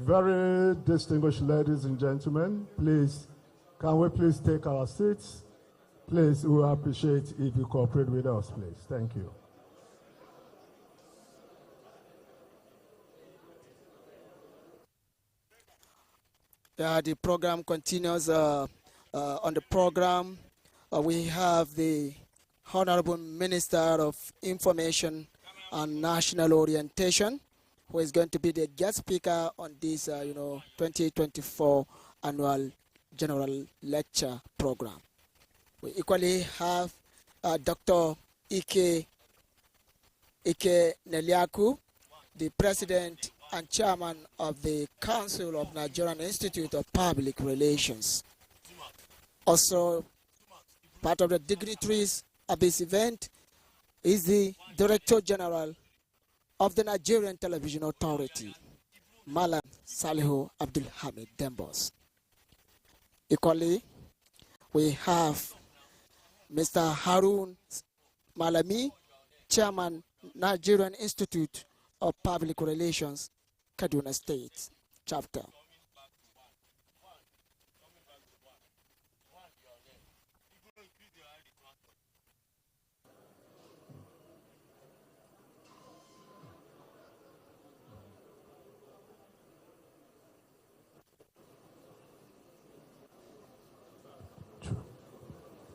Very distinguished ladies and gentlemen, please, can we please take our seats? Please, we appreciate if you cooperate with us, please. Thank you. The program continues. On the program, we have the Honorable Minister of Information and National Orientation, who is going to be the guest speaker on this, 2024 Annual General Lecture Program. We equally have Dr. Ike Neliaku, the President and Chairman of the Council of Nigerian Institute of Public Relations. Also, part of the dignitaries of this event is the Director General of the Nigerian Television Authority, Malam Salihu Abdul Hamid Dembos. Equally, we have Mr. Harun Malami, Chairman, Nigerian Institute of Public Relations, Kaduna State Chapter.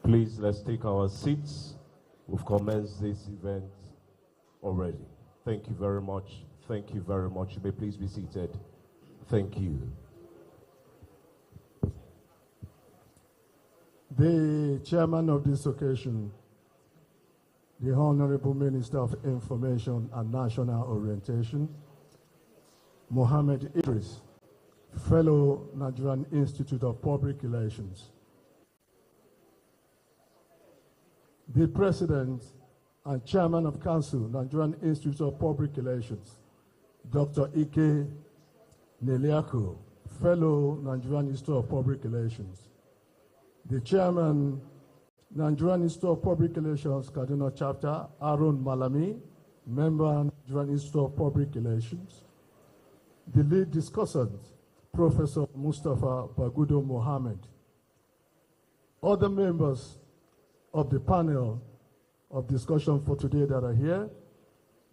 Please, let's take our seats. We've commenced this event already. Thank you very much. Thank you very much. You may please be seated. Thank you. The chairman of this occasion, the Honorable Minister of Information and National Orientation, Mohammed Idris, Fellow Nigerian Institute of Public Relations. The President and Chairman of Council, Nigerian Institute of Public Relations, Dr. Ike Neliaku, Fellow Nigerian Institute of Public Relations. The Chairman, Nigerian Institute of Public Relations, Kaduna Chapter, Harun Malami, Member, Nigerian Institute of Public Relations. The lead discussant, Professor Mustafa Bagudo Mohammed. Other members of the panel of discussion for today that are here,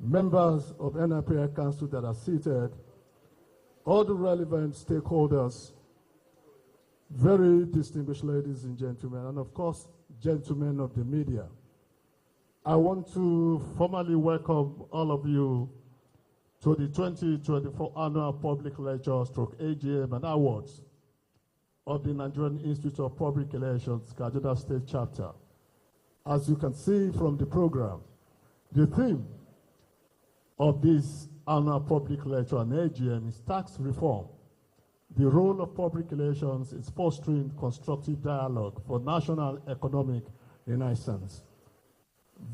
members of NTA Council that are seated, all the relevant stakeholders, very distinguished ladies and gentlemen, and of course, gentlemen of the media. I want to formally welcome all of you to the 2024 Annual Public Lecture / AGM and Awards of the Nigerian Institute of Public Relations, Kaduna State Chapter. As you can see from the program, the theme of this annual public lecture and AGM is tax reform. The role of public relations is fostering constructive dialogue for national economic renaissance.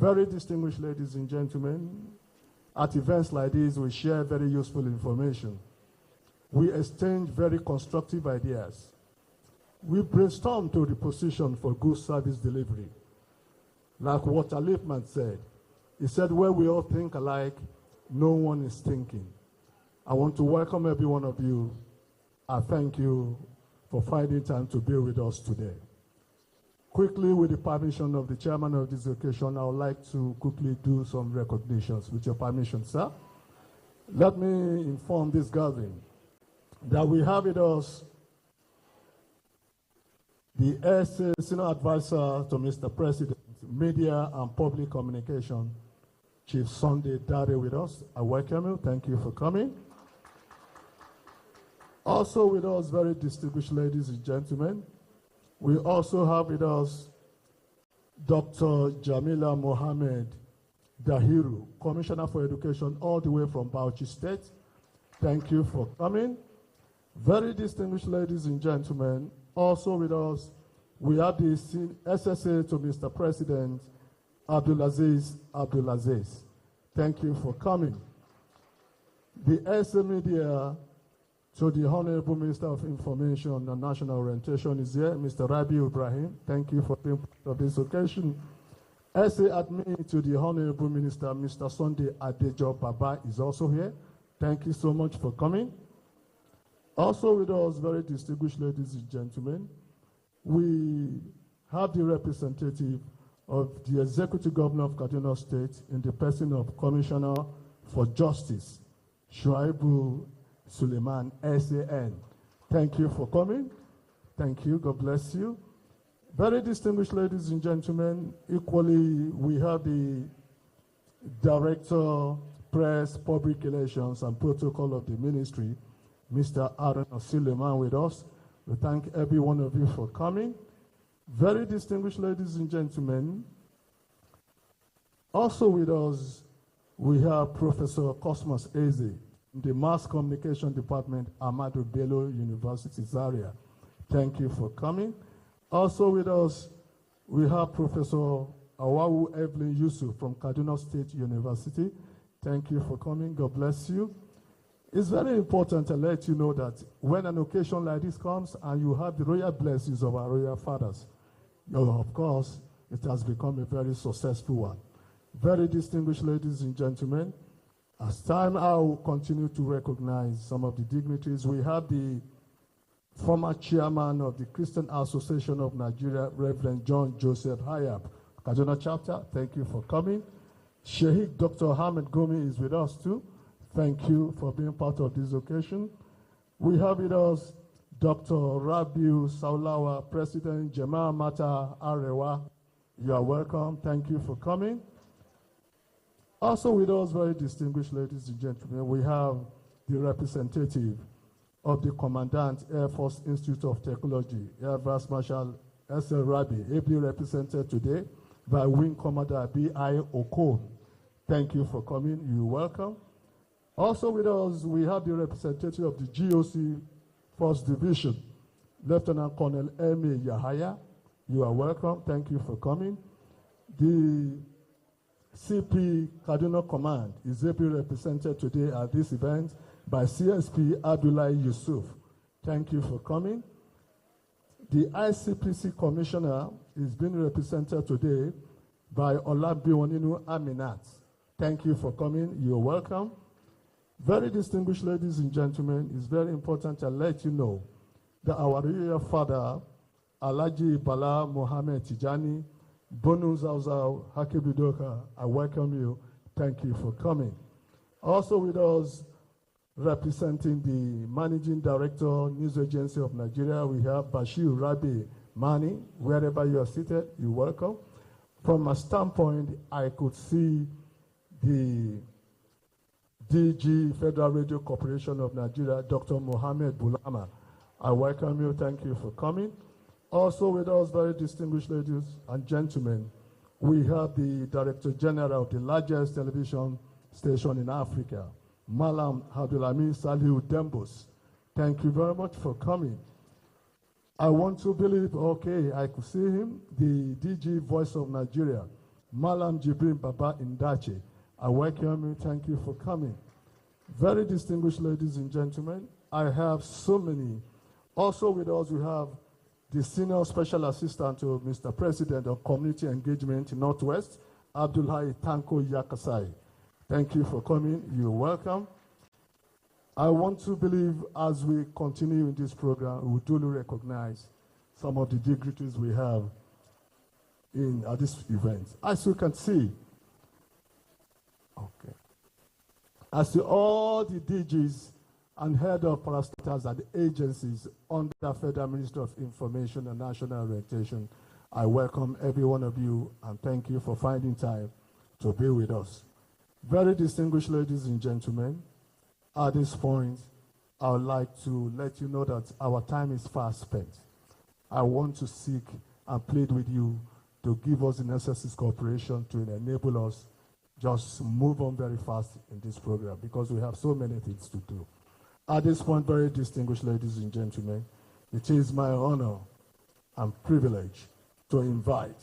Very distinguished ladies and gentlemen, at events like these, we share very useful information. We exchange very constructive ideas. We brainstorm to the position for good service delivery. Like Walter Lippmann said, he said, where we all think alike, no one is thinking. I want to welcome every one of you. I thank you for finding time to be with us today. Quickly, with the permission of the chairman of this occasion, I would like to quickly do some recognitions. With your permission, sir. Let me inform this gathering that we have with us the SA Senior Advisor to Mr. President, Media and Public Communication, Chief Sunday Dare with us. I welcome you. Thank you for coming. Also with us, very distinguished ladies and gentlemen, we also have with us Dr. Jamila Mohammed Dahiru, Commissioner for Education, all the way from Bauchi State. Thank you for coming. Very distinguished ladies and gentlemen, also with us, we have the SSA to Mr. President, Abdulaziz Abdulaziz. Thank you for coming. The SA Media to the Honorable Minister of Information and National Orientation is here, Mr. Rabi Ibrahim. Thank you for being part of this occasion. SA Admin to the Honorable Minister, Mr. Sunday Adejo Baba is also here. Thank you so much for coming. Also with us, very distinguished ladies and gentlemen, we have the representative of the Executive Governor of Kaduna State in the person of Commissioner for Justice, Shuaibu Suleiman, SAN. Thank you for coming. Thank you. God bless you. Very distinguished ladies and gentlemen, equally, we have the Director, Press, Public Relations, and Protocol of the Ministry, Mr. Aaron Suleiman, with us. We thank every one of you for coming. Very distinguished ladies and gentlemen, also with us, we have Professor Cosmos Eze in the Mass Communication Department, Ahmadu Bello University, Zaria. Thank you for coming. Also with us, we have Professor Awawu Evelyn Yusuf from Kaduna State University. Thank you for coming. God bless you. It's very important to let you know that when an occasion like this comes and you have the royal blessings of our royal fathers, of course, it has become a very successful one. Very distinguished ladies and gentlemen, as time I will continue to recognize some of the dignitaries. We have the former chairman of the Christian Association of Nigeria, Reverend John Joseph Hayab, Kaduna chapter. Thank you for coming. Sheikh Dr. Ahmed Gomi is with us too. Thank you for being part of this occasion. We have with us Dr. Rabiu Saulawa, President Jemaah Mata Arewa. You are welcome. Thank you for coming. Also with us, very distinguished ladies and gentlemen, we have the representative of the Commandant Air Force Institute of Technology, Air Vice Marshal S.L. Rabi, ably represented today by Wing Commander B.I. Okon. Thank you for coming. You're welcome. Also with us, we have the representative of the GOC First Division, Lieutenant Colonel M.A. Yahaya. You are welcome. Thank you for coming. The CP Kaduna Command is ably represented today at this event by CSP Abdullah Yusuf. Thank you for coming. The ICPC Commissioner is being represented today by Olabiwoninu Aminat. Thank you for coming. You're welcome. Very distinguished ladies and gentlemen, it's very important to let you know that our royal father, Alhaji Bala Mohammed Tijani, Bonu Zauzau, Hakibidoka, I welcome you. Thank you for coming. Also with us, representing the Managing Director, News Agency of Nigeria, we have Bashir Rabi Mani. Wherever you are seated, you're welcome. From a standpoint, I could see the DG Federal Radio Corporation of Nigeria, Dr. Mohammed Bulama. I welcome you. Thank you for coming. Also with us, very distinguished ladies and gentlemen, we have the Director General of the largest television station in Africa, Malam Abdulhamid Salihu Dembos. Thank you very much for coming. I want to believe, okay, I could see him, the DG Voice of Nigeria, Malam Jibrin Baba Indache. I welcome you. Thank you for coming. Very distinguished ladies and gentlemen, I have so many. Also with us, we have the Senior Special Assistant to Mr. President of Community Engagement in Northwest, Abdullahi Tanko Yakasai. Thank you for coming. You're welcome. I want to believe as we continue in this program, we duly recognize some of the dignitaries we have at this event. As you can see, okay. I see all the DGs and head of parastatals at the agencies under the Federal Ministry of Information and National Orientation. I welcome every one of you and thank you for finding time to be with us. Very distinguished ladies and gentlemen, at this point, I would like to let you know that our time is fast spent. I want to seek and plead with you to give us the necessary cooperation to enable us just move on very fast in this program because we have so many things to do. At this point, very distinguished ladies and gentlemen, it is my honor and privilege to invite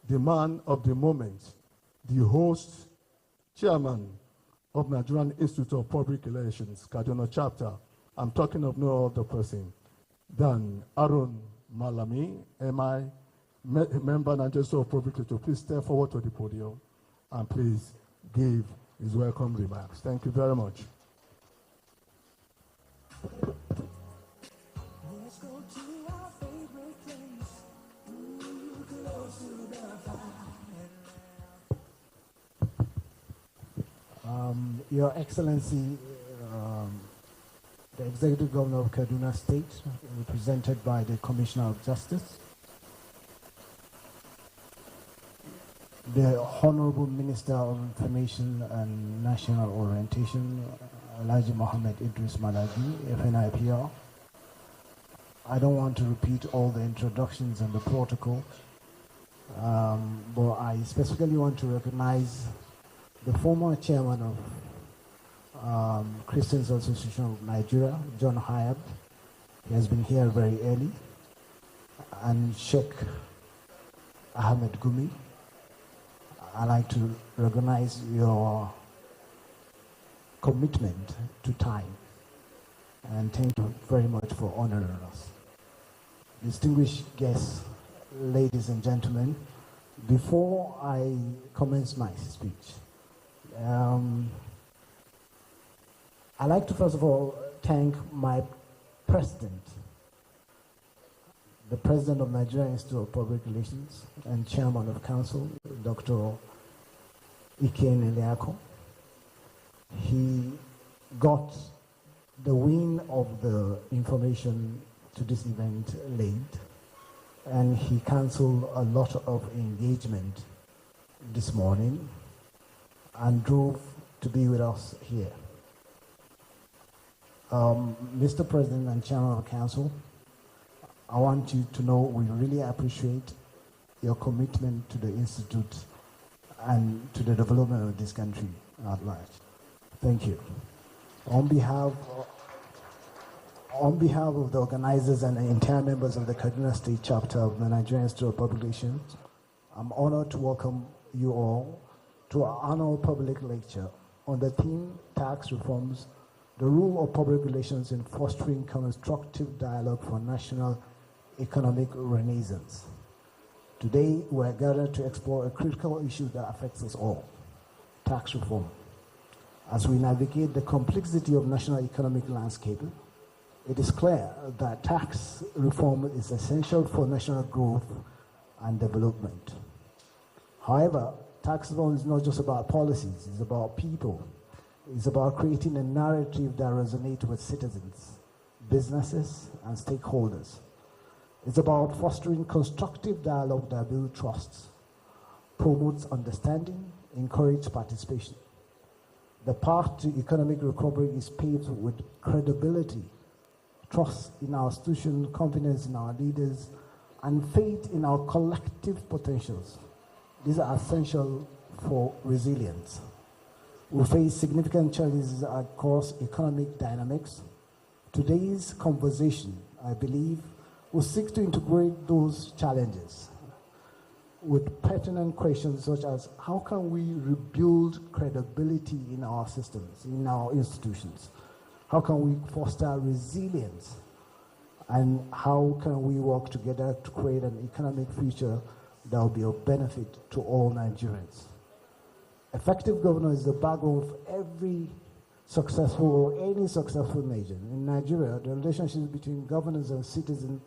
the man of the moment, the host, chairman of Nigerian Institute of Public Relations, Kaduna chapter. I'm talking of no other person than Aaron Malami, MI, member Nigerian Institute of Public Relations. Please step forward to the podium and please give his welcome remarks. Thank you very much. Your Excellency, the Executive Governor of Kaduna State, represented by the Commissioner of Justice, the Honorable Minister of Information and National Orientation, Alhaji Mohammed Idris Malagi, FNIPR. I don't want to repeat all the introductions and the protocol, but I specifically want to recognize the former chairman of Christians Association of Nigeria, John Hayab. He has been here very early, and Sheikh Ahmed Gumi. I'd like to recognize your commitment to time, and thank you very much for honoring us. Distinguished guests, ladies and gentlemen, before I commence my speech, I'd like to first of all thank my president, the president of Nigerian Institute of Public Relations and chairman of council, Dr. Ike Neliako. He got the wing of the information to this event late, and he canceled a lot of engagement this morning and drove to be with us here. Mr. President and Chairman of Council, I want you to know we really appreciate your commitment to the Institute and to the development of this country at large. Thank you. On behalf of the organizers and the entire members of the Kaduna State chapter of the Nigerian Institute of Public Relations, I'm honored to welcome you all to our annual public lecture on the theme Tax Reforms, the Role of Public Relations in Fostering Constructive Dialogue for National Economic Renaissance. Today, we're gathered to explore a critical issue that affects us all, tax reform. As we navigate the complexity of national economic landscape, it is clear that tax reform is essential for national growth and development. However, tax reform is not just about policies, it's about people. It's about creating a narrative that resonates with citizens, businesses, and stakeholders. It's about fostering constructive dialogue that builds trust, promotes understanding, encourages participation. The path to economic recovery is paved with credibility, trust in our institutions, confidence in our leaders, and faith in our collective potentials. These are essential for resilience. We face significant challenges across economic dynamics. Today's conversation, I believe, will seek to integrate those challenges with pertinent questions such as how can we rebuild credibility in our systems, in our institutions? How can we foster resilience? And how can we work together to create an economic future that will be of benefit to all Nigerians? Effective governance is the backbone of every successful or any successful nation. In Nigeria, the relationship between governors and citizens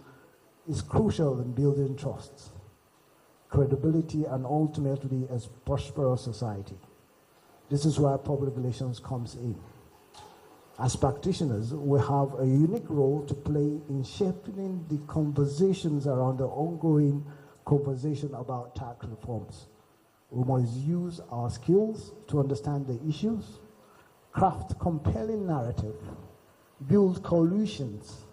is crucial in building trust, credibility, and ultimately a prosperous society. This is where public relations comes in. As practitioners, we have a unique role to play in shaping the conversations around the ongoing conversation about tax reforms. We must use our skills to understand the issues, craft compelling narrative, build coalitions,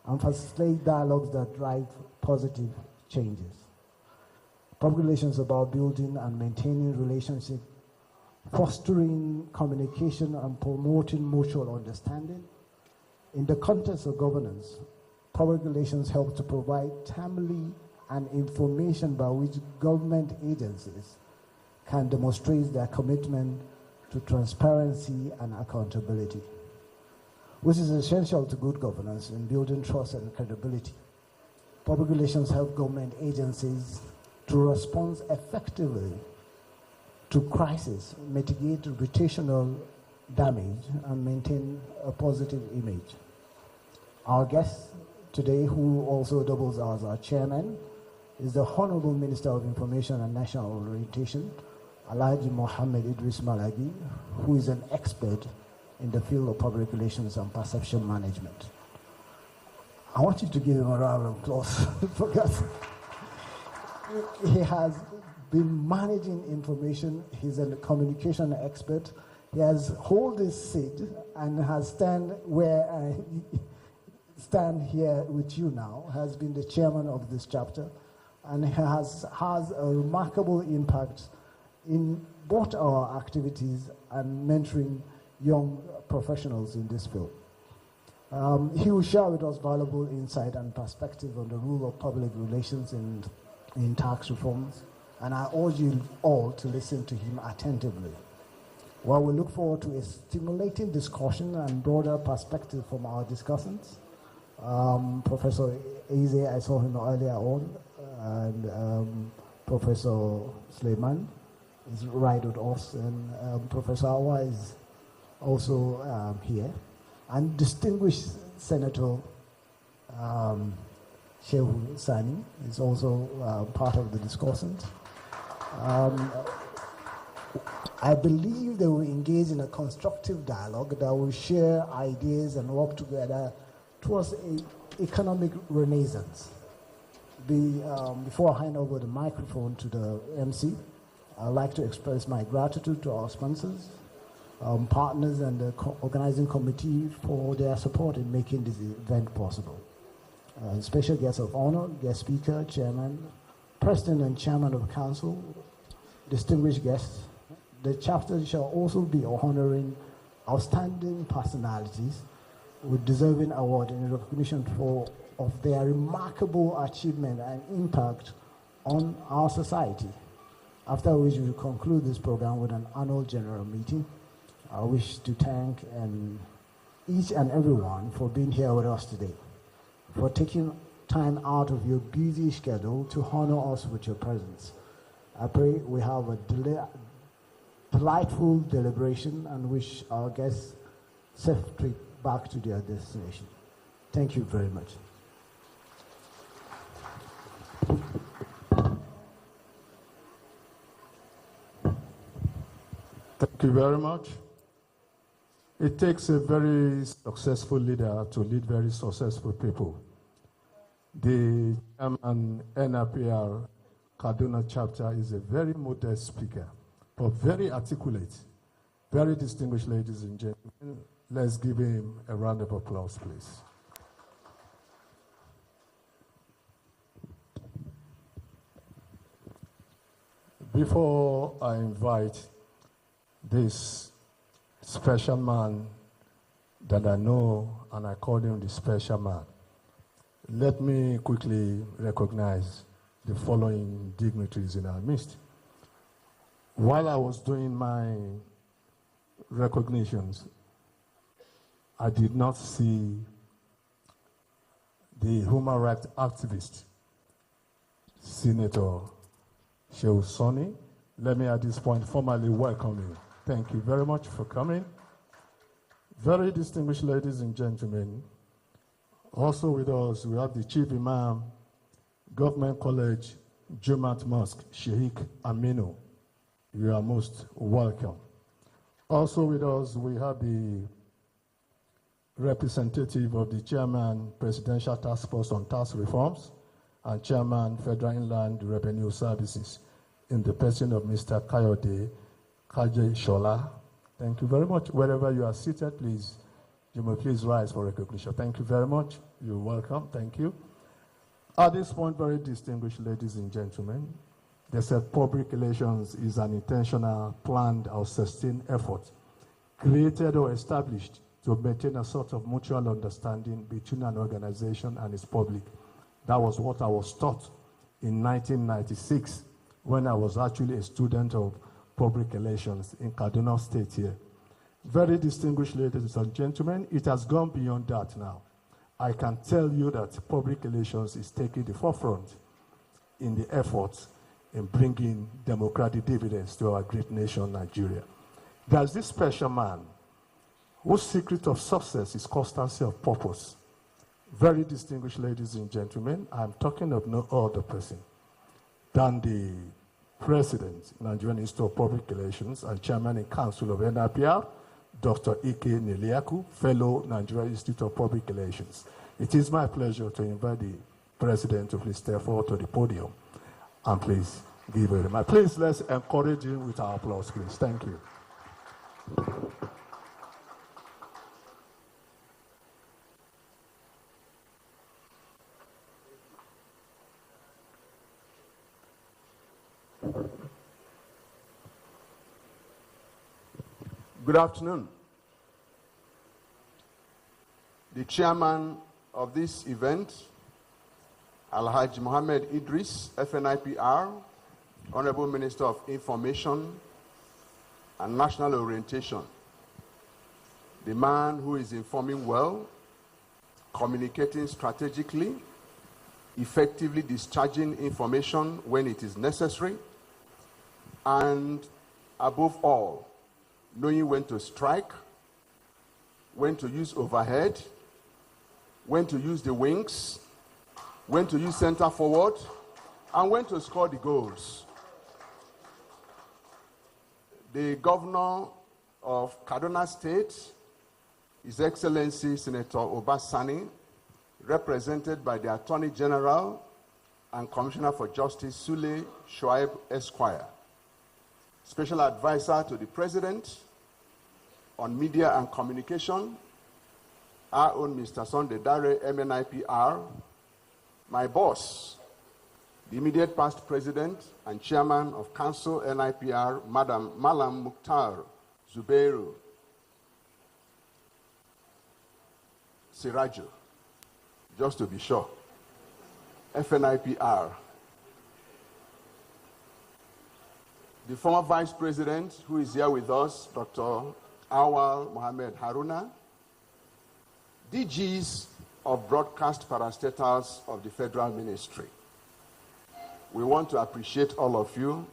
and facilitate dialogues that drive positive changes. Public relations is about building and maintaining relationships, fostering communication, and promoting mutual understanding. In the context of governance, public relations help to provide timely and information by which government agencies can demonstrate their commitment to transparency and accountability, which is essential to good governance in building trust and credibility. Public relations help government agencies to respond effectively to crisis, mitigate reputational damage, and maintain a positive image. Our guest today, who also doubles as our chairman, is the Honorable Minister of Information and National Orientation, Alhaji Mohammed Idris Malagi, who is an expert in the field of public relations and perception management. I want you to give him a round of applause because he has been managing information. He's a communication expert. He has held his seat and has stand where I stand here with you now, has been the chairman of this chapter, and has a remarkable impact in both our activities and mentoring young professionals in this field. He will share with us valuable insight and perspective on the role of public relations in tax reforms, and I urge you all to listen to him attentively. Well, we look forward to a stimulating discussion and broader perspective from our discussants. Professor Eze, I saw him earlier on, and Professor Suleiman is right with us, and Professor Awa is also here, and distinguished Senator Shehu Sani is also part of the discussant. I believe they will engage in a constructive dialogue that will share ideas and work together towards an economic renaissance. Before I hand over the microphone to the MC, I'd like to express my gratitude to our sponsors, partners, and the organizing committee for their support in making this event possible. Special guest of honor, guest speaker, chairman, president and chairman of council, distinguished guests. The chapter shall also be honoring outstanding personalities with deserving award in recognition of their remarkable achievement and impact on our society. After which we will conclude this program with an annual general meeting. I wish to thank each and everyone for being here with us today, for taking time out of your busy schedule to honor us with your presence. I pray we have a delightful deliberation and wish our guests safe trip back to their destination. Thank you very much. Thank you very much. It takes a very successful leader to lead very successful people. The chairman NRPR Kaduna chapter is a very modest speaker, but very articulate, very distinguished, ladies and gentlemen. Let's give him a round of applause, please. Before I invite this special man that I know, and I call him the special man, let me quickly recognize the following dignitaries in our midst. While I was doing my recognitions, I did not see the human rights activist, Senator Shehu Sani. Let me at this point formally welcome you. Thank you very much for coming. Very distinguished ladies and gentlemen, also with us, we have the Chief Imam, Government College, Jumat Mosque, Sheikh Aminu. You are most welcome. Also with us, we have the representative of the Chairman, Presidential Task Force on Tax Reforms, and Chairman, Federal Inland Revenue Services, in the person of Mr. Kayode Kaje Shola. Thank you very much. Wherever you are seated, please, you may please rise for recognition. Thank you very much. You're welcome. Thank you. At this point, very distinguished ladies and gentlemen, they said public relations is an intentional, planned, or sustained effort created or established to maintain a sort of mutual understanding between an organization and its public. That was what I was taught in 1996 when I was actually a student of public relations in Kaduna State here. Very distinguished ladies and gentlemen, it has gone beyond that now. I can tell you that public relations is taking the forefront in the efforts in bringing democratic dividends to our great nation, Nigeria. There's this special man whose secret of success is constancy of purpose. Very distinguished ladies and gentlemen, I'm talking of no other person than the President, Nigerian Institute of Public Relations, and Chairman in Council of NIPR, Dr. Ike Neliaku, Fellow, Nigerian Institute of Public Relations. It is my pleasure to invite the President to please step forward to the podium and please give a remark. Please let's encourage him with our applause, please. Thank you. Good afternoon. The chairman of this event, Alhaji Mohammed Idris, FNIPR, Honorable Minister of Information and National Orientation, the man who is informing well, communicating strategically, effectively discharging information when it is necessary, and above all, knowing when to strike, when to use overhead, when to use the wings, when to use center forward, and when to score the goals. The governor of Kaduna State, His Excellency Senator Obasani, represented by the Attorney General and Commissioner for Justice Sule Shoaib Esquire, Special Advisor to the President on Media and Communication, our own Mr. Sunday Dare, MNIPR, my boss, the immediate past President and Chairman of Council NIPR, Madam Malam Mukhtar Zubeiru Siraju, just to be sure, FNIPR. The former Vice President, who is here with us, Dr. Awal Mohammed Haruna, DGs of broadcast parastatals of the Federal Ministry. We want to appreciate all of you,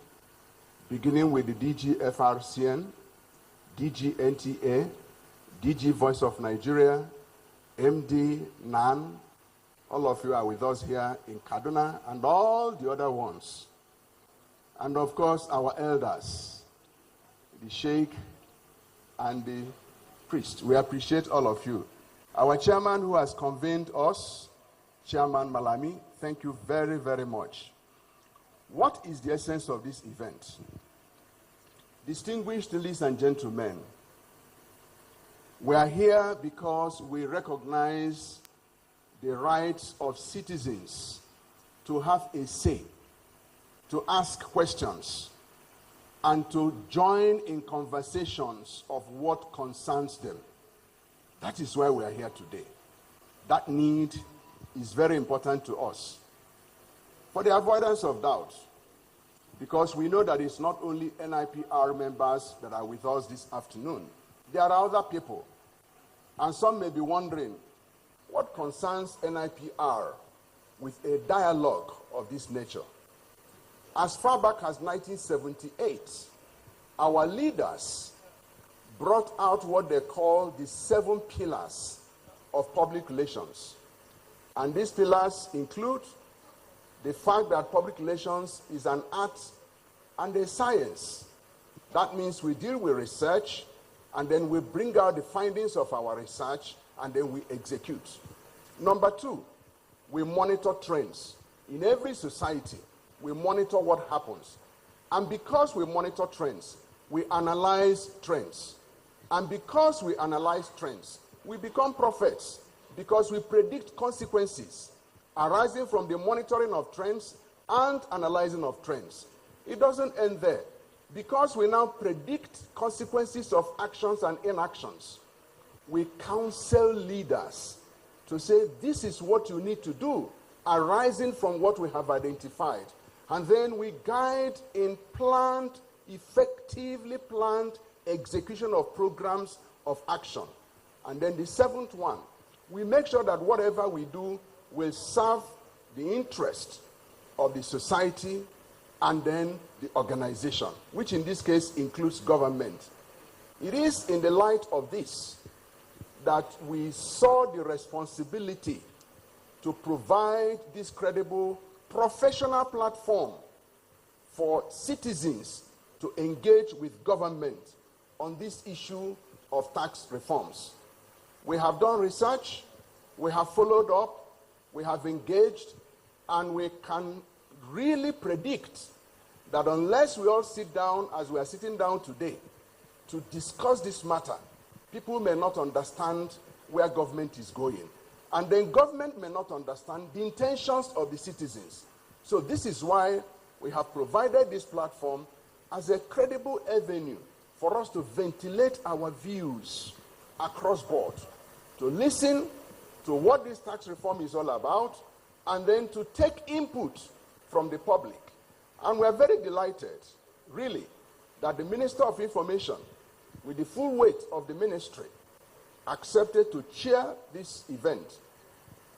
beginning with the DG FRCN, DG NTA, DG Voice of Nigeria, MD NAN. All of you are with us here in Kaduna, and all the other ones. And of course, our elders, the Sheikh and the priest. We appreciate all of you. Our chairman who has convened us, Chairman Malami, thank you very, very much. What is the essence of this event? Distinguished ladies and gentlemen, we are here because we recognize the rights of citizens to have a say, to ask questions, and to join in conversations of what concerns them. That is why we are here today. That need is very important to us. For the avoidance of doubt, because we know that it's not only NIPR members that are with us this afternoon. There are other people. And some may be wondering, what concerns NIPR with a dialogue of this nature? As far back as 1978, our leaders brought out what they call the 7 pillars of public relations. And these pillars include the fact that public relations is an art and a science. That means we deal with research, and then we bring out the findings of our research, and then we execute. Number 2, we monitor trends. In every society, we monitor what happens. And because we monitor trends, we analyze trends. And because we analyze trends, we become prophets, because we predict consequences arising from the monitoring of trends and analyzing of trends. It doesn't end there. Because we now predict consequences of actions and inactions, we counsel leaders to say, this is what you need to do, arising from what we have identified. And then we guide in planned, effectively planned execution of programs of action. And then the 7th one, we make sure that whatever we do will serve the interest of the society and then the organization, which in this case includes government. It is in the light of this that we saw the responsibility to provide this credible professional platform for citizens to engage with government on this issue of tax reforms. We have done research, we have followed up, we have engaged, and we can really predict that unless we all sit down as we are sitting down today to discuss this matter, people may not understand where government is going. And then government may not understand the intentions of the citizens. So this is why we have provided this platform as a credible avenue for us to ventilate our views across board, to listen to what this tax reform is all about, and then to take input from the public. And we're very delighted, really, that the Minister of Information, with the full weight of the ministry, accepted to chair this event.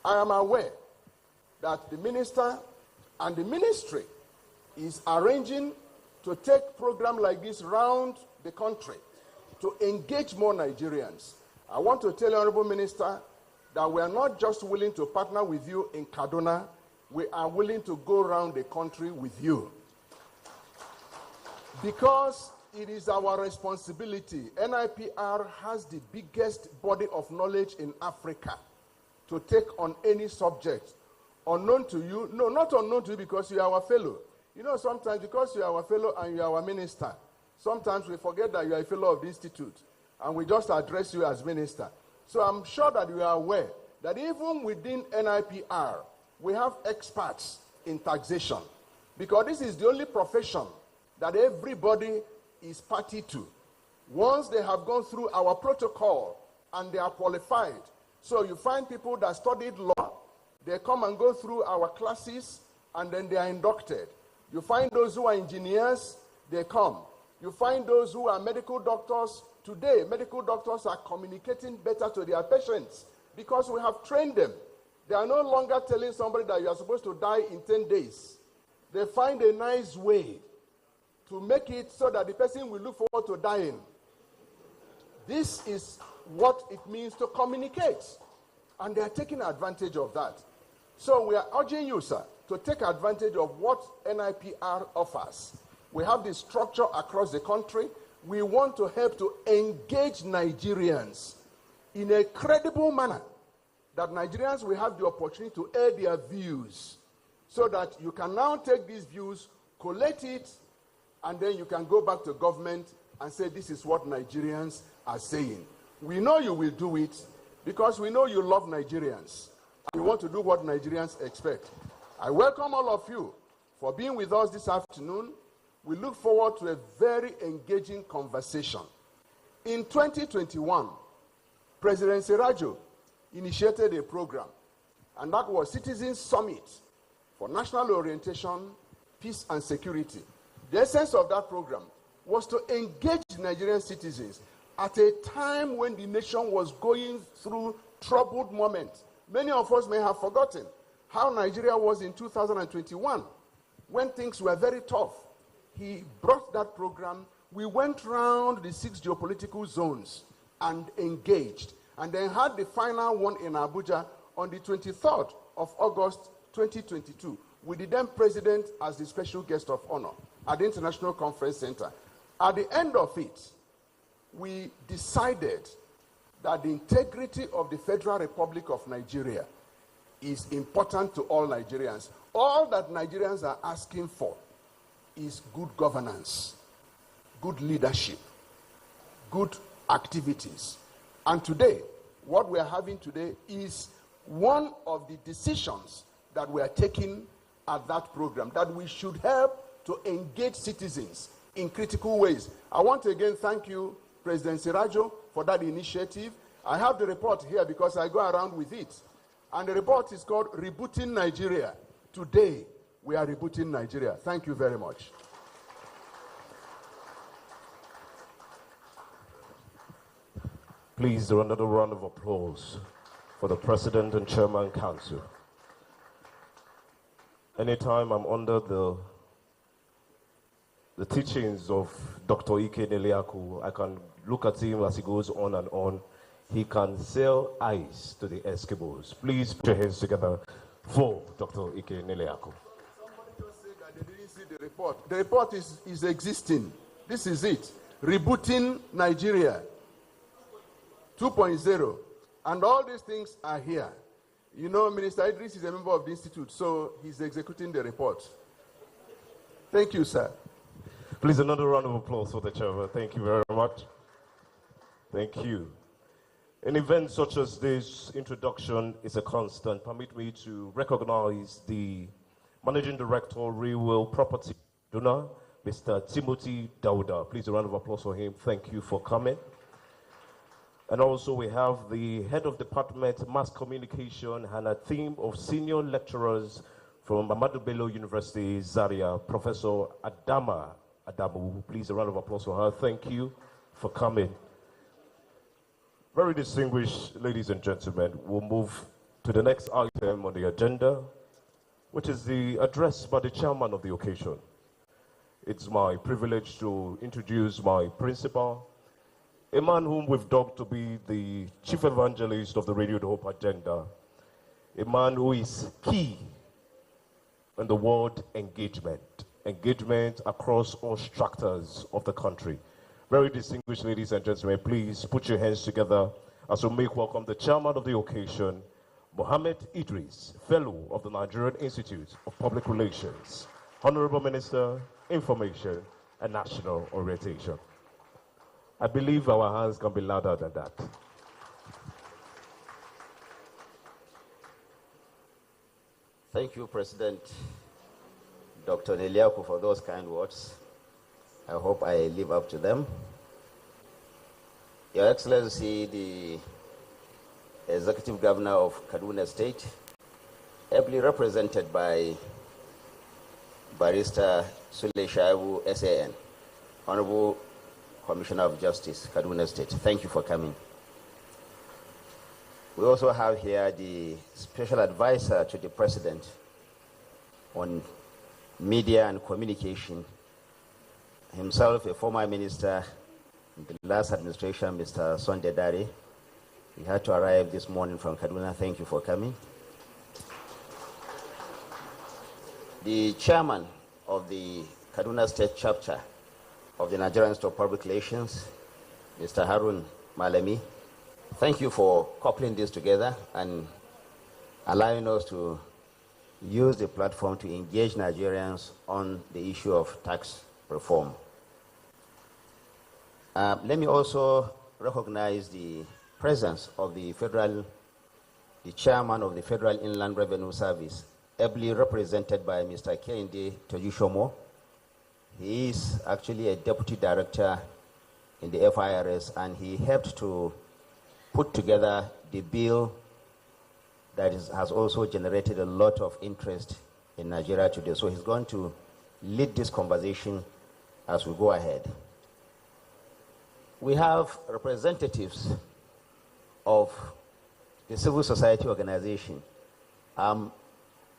I am aware that the minister and the ministry is arranging to take programs like this round the country to engage more Nigerians. I want to tell the Honorable Minister that we are not just willing to partner with you in Kaduna, we are willing to go around the country with you. Because it is our responsibility. NIPR has the biggest body of knowledge in Africa to take on any subject. Unknown to you, no, not unknown to you because you are our fellow. You know, sometimes because you are our fellow and you are our minister, sometimes we forget that you are a fellow of the institute and we just address you as minister. So I'm sure that you are aware that even within NIPR, we have experts in taxation because this is the only profession that everybody is party to. Once they have gone through our protocol and they are qualified, so you find people that studied law, they come and go through our classes and then they are inducted. You find those who are engineers, they come. You find those who are medical doctors. Today, medical doctors are communicating better to their patients because we have trained them. They are no longer telling somebody that you are supposed to die in 10 days. They find a nice way to make it so that the person will look forward to dying. This is what it means to communicate. And they are taking advantage of that. So we are urging you, sir, to take advantage of what NIPR offers. We have this structure across the country. We want to help to engage Nigerians in a credible manner, that Nigerians will have the opportunity to air their views, so that you can now take these views, collect it, and then you can go back to government and say, this is what Nigerians are saying. We know you will do it because we know you love Nigerians. And you want to do what Nigerians expect. I welcome all of you for being with us this afternoon. We look forward to a very engaging conversation. In 2021, President Sirajo initiated a program, and that was Citizens Summit for National Orientation, Peace and Security. The essence of that program was to engage Nigerian citizens at a time when the nation was going through troubled moments. Many of us may have forgotten how Nigeria was in 2021 when things were very tough. He brought that program. We went round the 6 geopolitical zones and engaged, and then had the final one in Abuja on the 23rd of August 2022 with the then president as the special guest of honor at the International Conference Center. At the end of it, we decided that the integrity of the Federal Republic of Nigeria is important to all Nigerians. All that Nigerians are asking for is good governance, good leadership, good activities. And today, what we are having today is one of the decisions that we are taking at that program, that we should help to engage citizens in critical ways. I want to again thank you, President Sirajo, for that initiative. I have the report here because I go around with it. And the report is called Rebooting Nigeria. Today, we are rebooting Nigeria. Thank you very much. Please, another round of applause for the President and Chairman Council. Anytime I'm under the teachings of Dr. Ike Neliaku, I can look at him as he goes on and on. He can sell ice to the Eskimos. Please put your hands together for Dr. Ike Neliaku. Somebody just said that they didn't see the report. The report is existing. This is it. Rebooting Nigeria 2.0. And all these things are here. You know, Minister Idris is a member of the institute, so he's executing the report. Thank you, sir. Please, another round of applause for the chairman. Thank you very much. Thank you. An event such as this, introduction is a constant. Permit me to recognize the Managing Director, Real Property Donor, Mr. Timothy Dauda. Please, a round of applause for him. Thank you for coming. And also we have the Head of Department, Mass Communication, and a team of senior lecturers from Ahmadu Bello University, Zaria, Professor Adama Adamu. Please, a round of applause for her. Thank you for coming. Very distinguished ladies and gentlemen, we'll move to the next item on the agenda, which is the address by the chairman of the occasion. It's my privilege to introduce my principal, a man whom we've dubbed to be the chief evangelist of the Radio The Hope agenda, a man who is key in the word engagement across all structures of the country. Very distinguished ladies and gentlemen, please put your hands together as we make welcome the chairman of the occasion, Mohammed Idris, fellow of the Nigerian Institute of Public Relations, Honorable Minister, Information and National Orientation. I believe our hands can be louder than that. Thank you, President Dr. Neliaku, for those kind words. I hope I live up to them. Your Excellency, the Executive Governor of Kaduna State, ably represented by Barrister Sule Shaibu, SAN, Honorable Commissioner of Justice, Kaduna State, thank you for coming. We also have here the Special Advisor to the President on Media and Communication, himself a former minister in the last administration, Mr. Sunday Dare. He had to arrive this morning from Kaduna. Thank you for coming. The chairman of the Kaduna State chapter of the Nigerian Institute of Public Relations, Mr. Harun Malami. Thank you for coupling this together and allowing us to use the platform to engage Nigerians on the issue of tax reform. Let me also recognize the presence of the chairman of the Federal Inland Revenue Service, ably represented by Mr. Kehinde Tojushomo. He is actually a deputy director in the FIRS, and he helped to put together the bill that has also generated a lot of interest in Nigeria today. So he's going to lead this conversation as we go ahead. We have representatives of the civil society organization.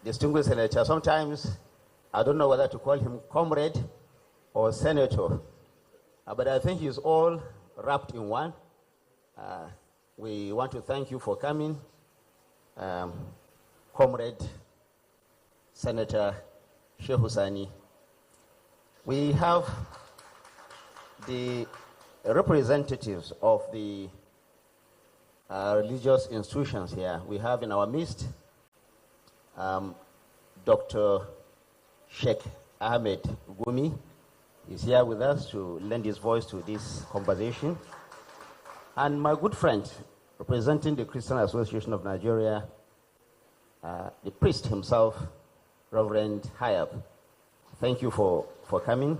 Distinguished senator, sometimes I don't know whether to call him comrade or senator, but I think he's all wrapped in one. We want to thank you for coming, Comrade Senator Sheikh Husani. We have the representatives of the religious institutions here. We have in our midst Dr. Sheikh Ahmed Gumi is here with us to lend his voice to this conversation. And my good friend, representing the Christian Association of Nigeria, the priest himself, Reverend Hayab. Thank you for coming.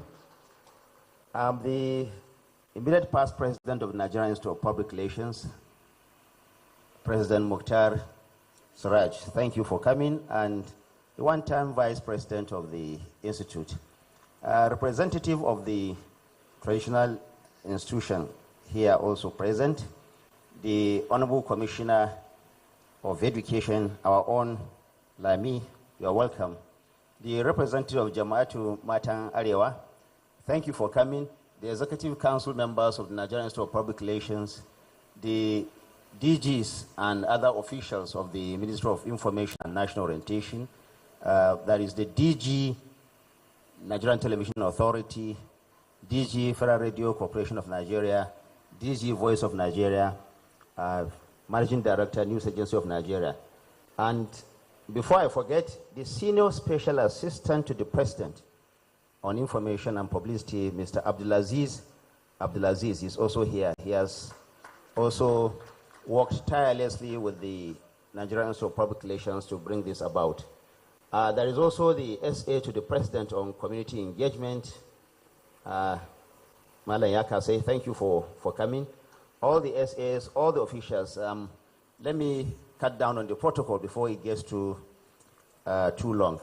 The immediate past president of the Nigerian Institute of Public Relations, President Mukhtar Siraj, thank you for coming. And the one-time vice president of the institute, representative of the traditional institution here also present, the Honorable Commissioner of Education, our own Lami, you are welcome. The representative of Jama'atu Matan Arewa, thank you for coming. The Executive Council members of the Nigerian Institute of Public Relations, the DGs and other officials of the Ministry of Information and National Orientation, that is the DG Nigerian Television Authority, DG Federal Radio Corporation of Nigeria, DG Voice of Nigeria, Managing Director, News Agency of Nigeria. And before I forget, the Senior Special Assistant to the President on Information and Publicity, Mr. Abdulaziz is also here. He has also worked tirelessly with the Nigerian Institute of Public Relations to bring this about. There is also the SA to the President on Community Engagement, Malan Yakase. Thank you for coming. All the SAs, all the officials, let me cut down on the protocol before it gets too long.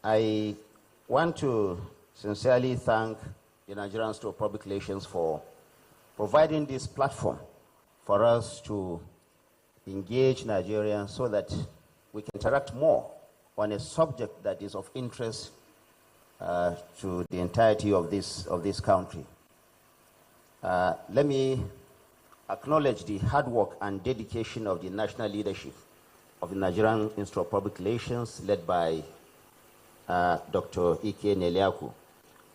I want to sincerely thank the Nigerian Institute of Public Relations for providing this platform for us to engage Nigerians so that we can interact more on a subject that is of interest to the entirety of this country. Let me acknowledge the hard work and dedication of the national leadership of the Nigerian Institute of Public Relations, led by Dr. Ike Neliaku,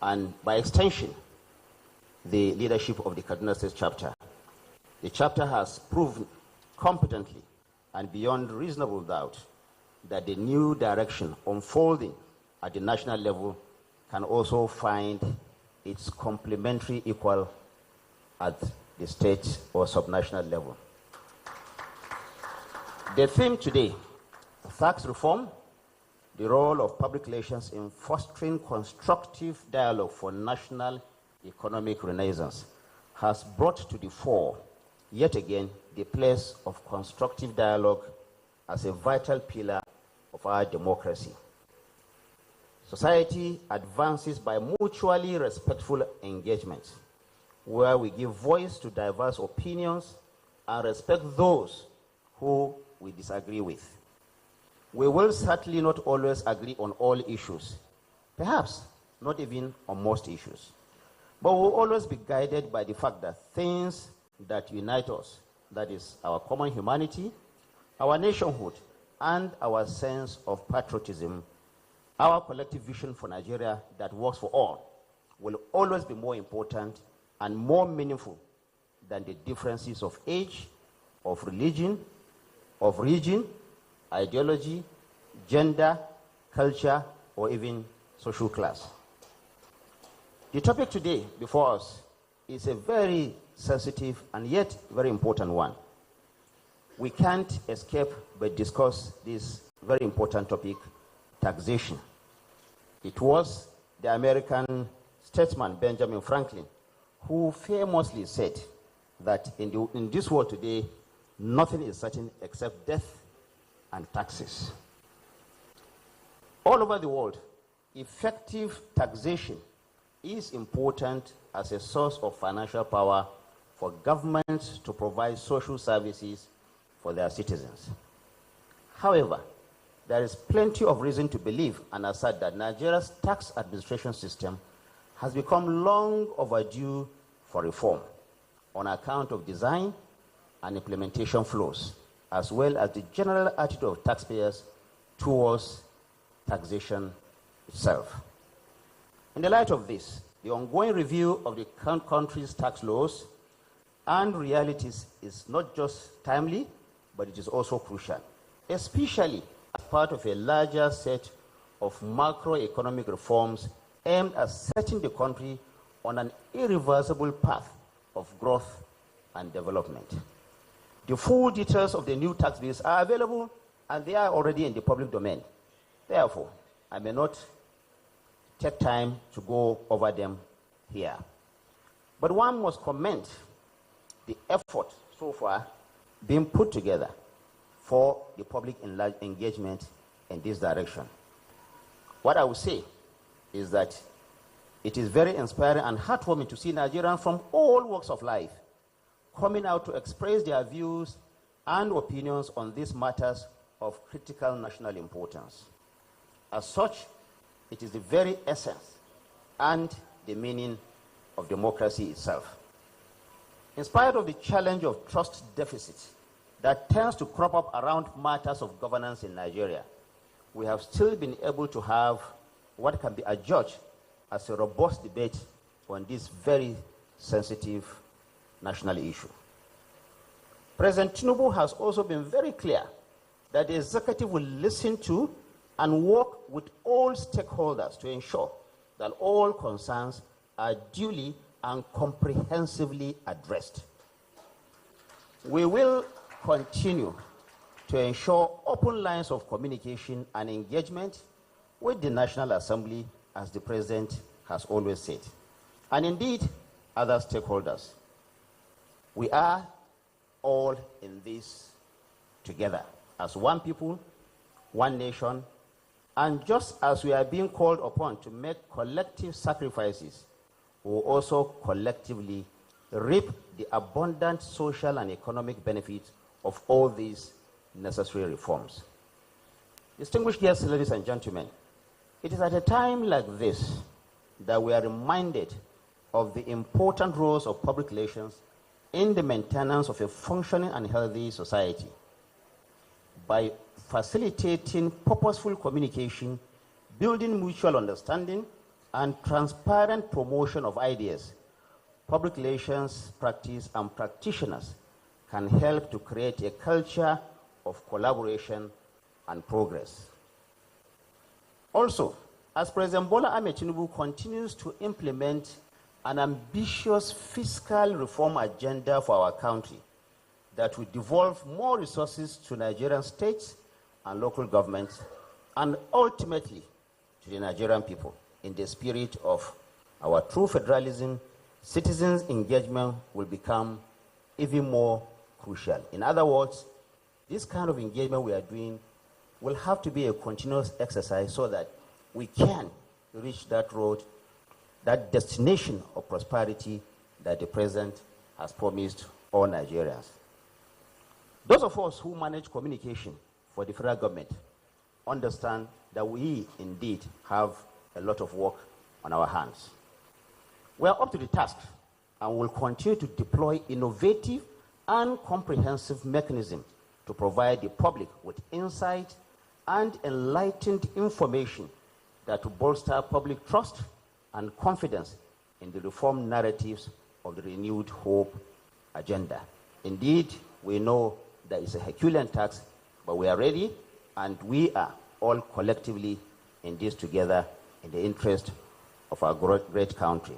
and by extension, the leadership of the Kaduna State chapter. The chapter has proven competently and beyond reasonable doubt that the new direction unfolding at the national level can also find its complementary equal at the state or subnational level. The theme today, tax reform, the role of public relations in fostering constructive dialogue for national economic renaissance, has brought to the fore, yet again, the place of constructive dialogue as a vital pillar of our democracy. Society advances by mutually respectful engagement, where we give voice to diverse opinions and respect those who we disagree with. We will certainly not always agree on all issues, perhaps not even on most issues, but we'll always be guided by the fact that things that unite us, that is our common humanity, our nationhood, and our sense of patriotism, our collective vision for Nigeria that works for all, will always be more important and more meaningful than the differences of age, of religion, of region, ideology, gender, culture, or even social class. The topic today before us is a very sensitive and yet very important one. We can't escape but discuss this very important topic, taxation. It was the American statesman Benjamin Franklin who famously said that in this world today, nothing is certain except death and taxes. All over the world, effective taxation is important as a source of financial power for governments to provide social services for their citizens. However, there is plenty of reason to believe and assert that Nigeria's tax administration system has become long overdue for reform on account of design and implementation flaws, as well as the general attitude of taxpayers towards taxation itself. In the light of this, the ongoing review of the country's tax laws and realities is not just timely, but it is also crucial, especially as part of a larger set of macroeconomic reforms aimed at setting the country on an irreversible path of growth and development. The full details of the new tax bills are available and they are already in the public domain. Therefore, I may not take time to go over them here. But one must commend the effort so far being put together for the public engagement in this direction. What I would say is that it is very inspiring and heartwarming to see Nigerians from all walks of life coming out to express their views and opinions on these matters of critical national importance. As such, it is the very essence and the meaning of democracy itself. In spite of the challenge of trust deficit that tends to crop up around matters of governance in Nigeria, we have still been able to have what can be adjudged as a robust debate on this very sensitive national issue. President Tinubu has also been very clear that the executive will listen to and work with all stakeholders to ensure that all concerns are duly and comprehensively addressed. We will continue to ensure open lines of communication and engagement with the National Assembly, as the President has always said, and indeed other stakeholders. We are all in this together as one people, one nation, and just as we are being called upon to make collective sacrifices, we will also collectively reap the abundant social and economic benefits of all these necessary reforms. Distinguished guests, ladies and gentlemen, it is at a time like this that we are reminded of the important roles of public relations in the maintenance of a functioning and healthy society. By facilitating purposeful communication, building mutual understanding, and transparent promotion of ideas, public relations practice and practitioners can help to create a culture of collaboration and progress. Also, as President Bola Ahmed Tinubu continues to implement an ambitious fiscal reform agenda for our country that will devolve more resources to Nigerian states and local governments, and ultimately to the Nigerian people, in the spirit of our true federalism, citizens' engagement will become even more crucial. In other words, this kind of engagement we are doing will have to be a continuous exercise so that we can reach that road, that destination of prosperity that the President has promised all Nigerians. Those of us who manage communication for the federal government understand that we indeed have a lot of work on our hands. We are up to the task and will continue to deploy innovative and comprehensive mechanisms to provide the public with insight and enlightened information that will bolster public trust and confidence in the reform narratives of the renewed hope agenda. Indeed, we know that it's a Herculean task, but we are ready, and we are all collectively in this together in the interest of our great country.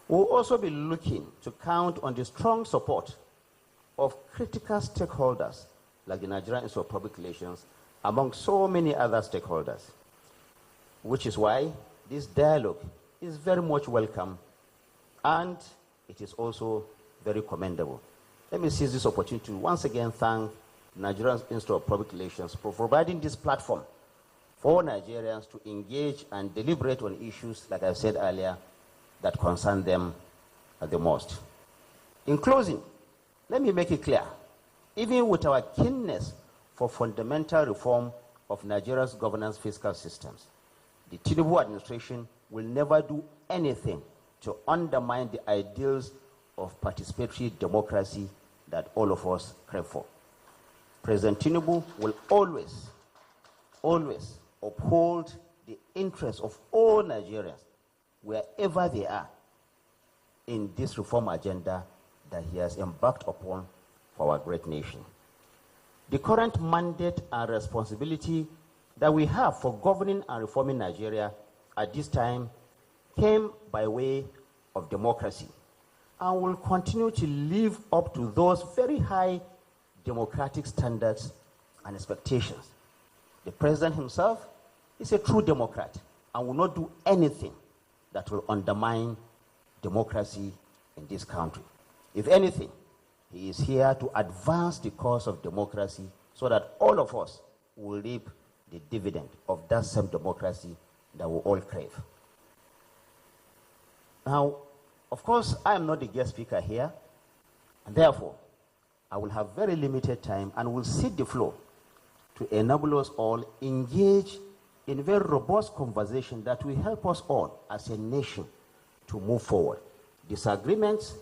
We'll also be looking to count on the strong support of critical stakeholders like the Nigerian Institute of Public Relations, among so many other stakeholders, which is why this dialogue is very much welcome, and it is also very commendable. Let me seize this opportunity to once again thank the Nigerian Institute of Public Relations for providing this platform for Nigerians to engage and deliberate on issues, like I said earlier, that concern them the most. In closing, let me make it clear, even with our keenness for fundamental reform of Nigeria's governance fiscal systems, the Tinubu administration will never do anything to undermine the ideals of participatory democracy that all of us crave for. President Tinubu will always, always uphold the interests of all Nigerians, wherever they are, in this reform agenda that he has embarked upon for our great nation. The current mandate and responsibility that we have for governing and reforming Nigeria at this time came by way of democracy and will continue to live up to those very high democratic standards and expectations. The President himself is a true Democrat and will not do anything that will undermine democracy in this country. If anything, he is here to advance the cause of democracy so that all of us will reap the dividend of that same democracy that we all crave. Now, of course, I am not the guest speaker here, and therefore, I will have very limited time and will cede the floor to enable us all engage in very robust conversation that will help us all as a nation to move forward. Disagreements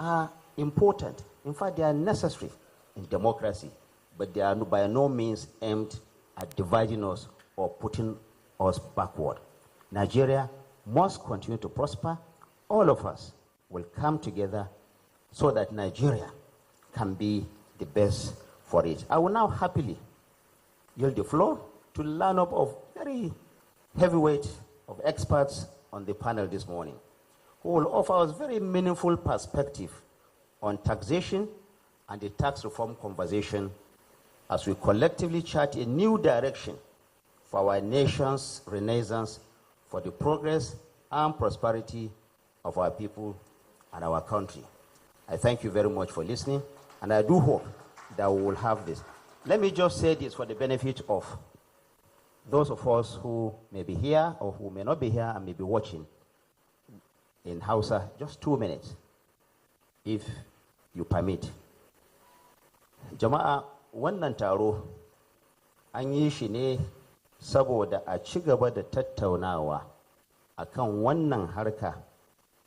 are important. In fact, they are necessary in democracy, but they are by no means aimed at dividing us or putting us backward. Nigeria must continue to prosper. All of us will come together so that Nigeria can be the best for it. I will now happily yield the floor to the lineup of very heavyweight of experts on the panel this morning, who will offer us very meaningful perspective on taxation and the tax reform conversation as we collectively chart a new direction for our nation's renaissance, for the progress and prosperity of our people and our country. I thank you very much for listening, and I do hope that we will have this. Let me just say this for the benefit of those of us who may be here or who may not be here and may be watching in Hausa. Just 2 minutes, if you permit. Jama'a, wannan taro an yi shi ne saboda a ci gaba da tattaunawa akan wannan harka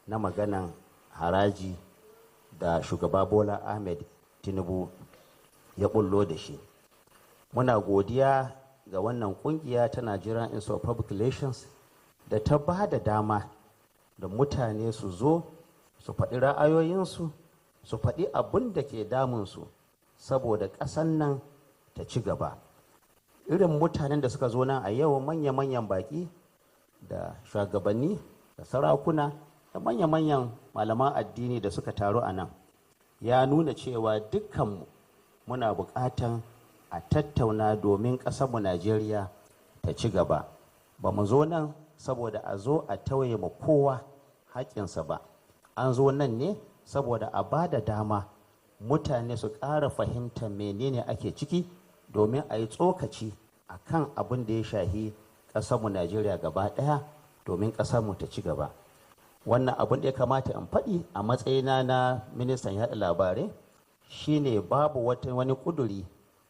na maganan haraji da shugaba Bola Ahmed Tinubu ya bullo da shi. Muna godiya ga wannan kungiya ta Nigerian Institute of Public Relations da ta ba da dama da mutane su zo su faɗi ra'ayoyinsu, su faɗi abin da ke damunsu saboda ƙasan nan ta ci gaba. Irin mutanen da suka zo nan a yau, manya-manyan baƙi da shugabanni da sarakuna da manya-manyan malaman addini da suka taru a nan, ya nuna cewa dukkanmu muna buƙatan a tattauna domin ƙasarmu Najeriya ta ci gaba. Ba mu zo nan saboda a zo a tauye ma kowa haƙƙinsa ba. An zo nan ne saboda a ba da dama mutane su ƙara fahimtar menene ake ciki domin a yi tsokaci a kan abin da ya shahi ƙasarmu Najeriya gaba ɗaya domin ƙasarmu ta ci gaba. Wannan abin da ya kamata in faɗi a matsayina na ministan yaɗa labarai shine babu wani ƙuduri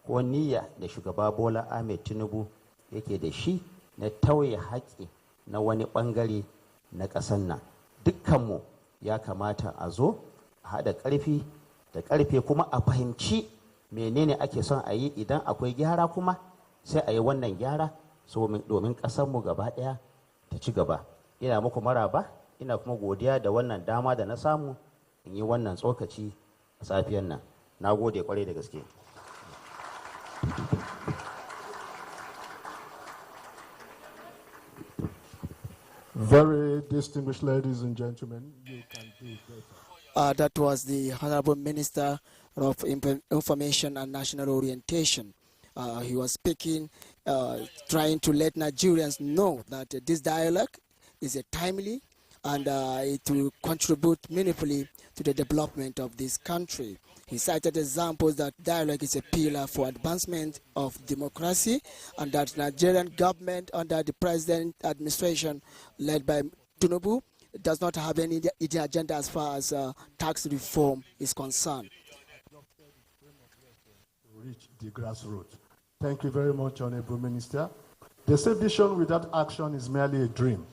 ko niyya da shugaba Bola Ahmed Tinubu yake da shi na tauye haƙƙi na wani ɓangare na ƙasar nan. Dukkanmu ya kamata a zo a haɗa ƙarfi da ƙarfe kuma a fahimci menene ake son a yi. Idan akwai gyara kuma sai a yi wannan gyara domin ƙasarmu gaba ɗaya ta ci gaba. Ina muku maraba, ina kuma godiya da wannan dama da na samu in yi wannan tsokaci a safiyan nan. Na gode kwarai da gaske. Very distinguished ladies and gentlemen, you can do better. That was the Honorable Minister of Information and National Orientation. He was speaking, trying to let Nigerians know that this dialogue is a timely and it will contribute meaningfully to the development of this country. He cited examples that dialogue is a pillar for advancement of democracy and that Nigerian government under the present administration led by Tinubu does not have any agenda as far as tax reform is concerned. To reach the grassroots. Thank you very much, Honorable Minister. They say vision without action is merely a dream.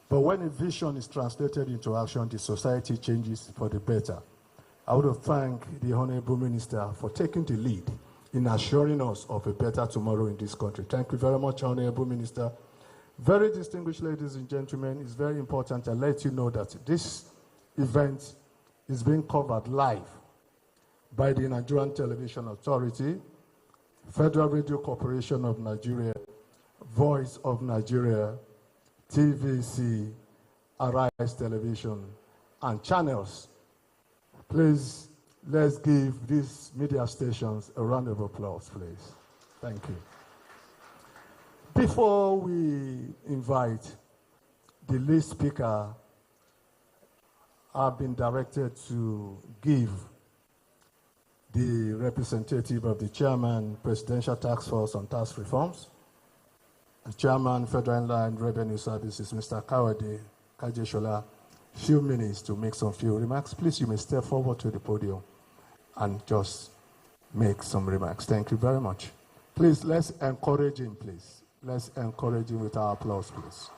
But when a vision is translated into action, the society changes for the better. I want to thank the Honorable Minister for taking the lead in assuring us of a better tomorrow in this country. Thank you very much, Honorable Minister. Very distinguished ladies and gentlemen, it's very important to let you know that this event is being covered live by the Nigerian Television Authority, Federal Radio Corporation of Nigeria, Voice of Nigeria, TVC, Arise Television, and channels. Please, let's give these media stations a round of applause, please. Thank you. Before we invite the lead speaker, I've been directed to give the representative of the chairman, Presidential Task Force on Tax Reforms, the chairman, Federal Inland Revenue Services, Mr. Kawade Kajeshola, few minutes to make some few remarks. Please, you may step forward to the podium and just make some remarks. Thank you very much. Please, let's encourage him, please. Let's encourage him with our applause, please.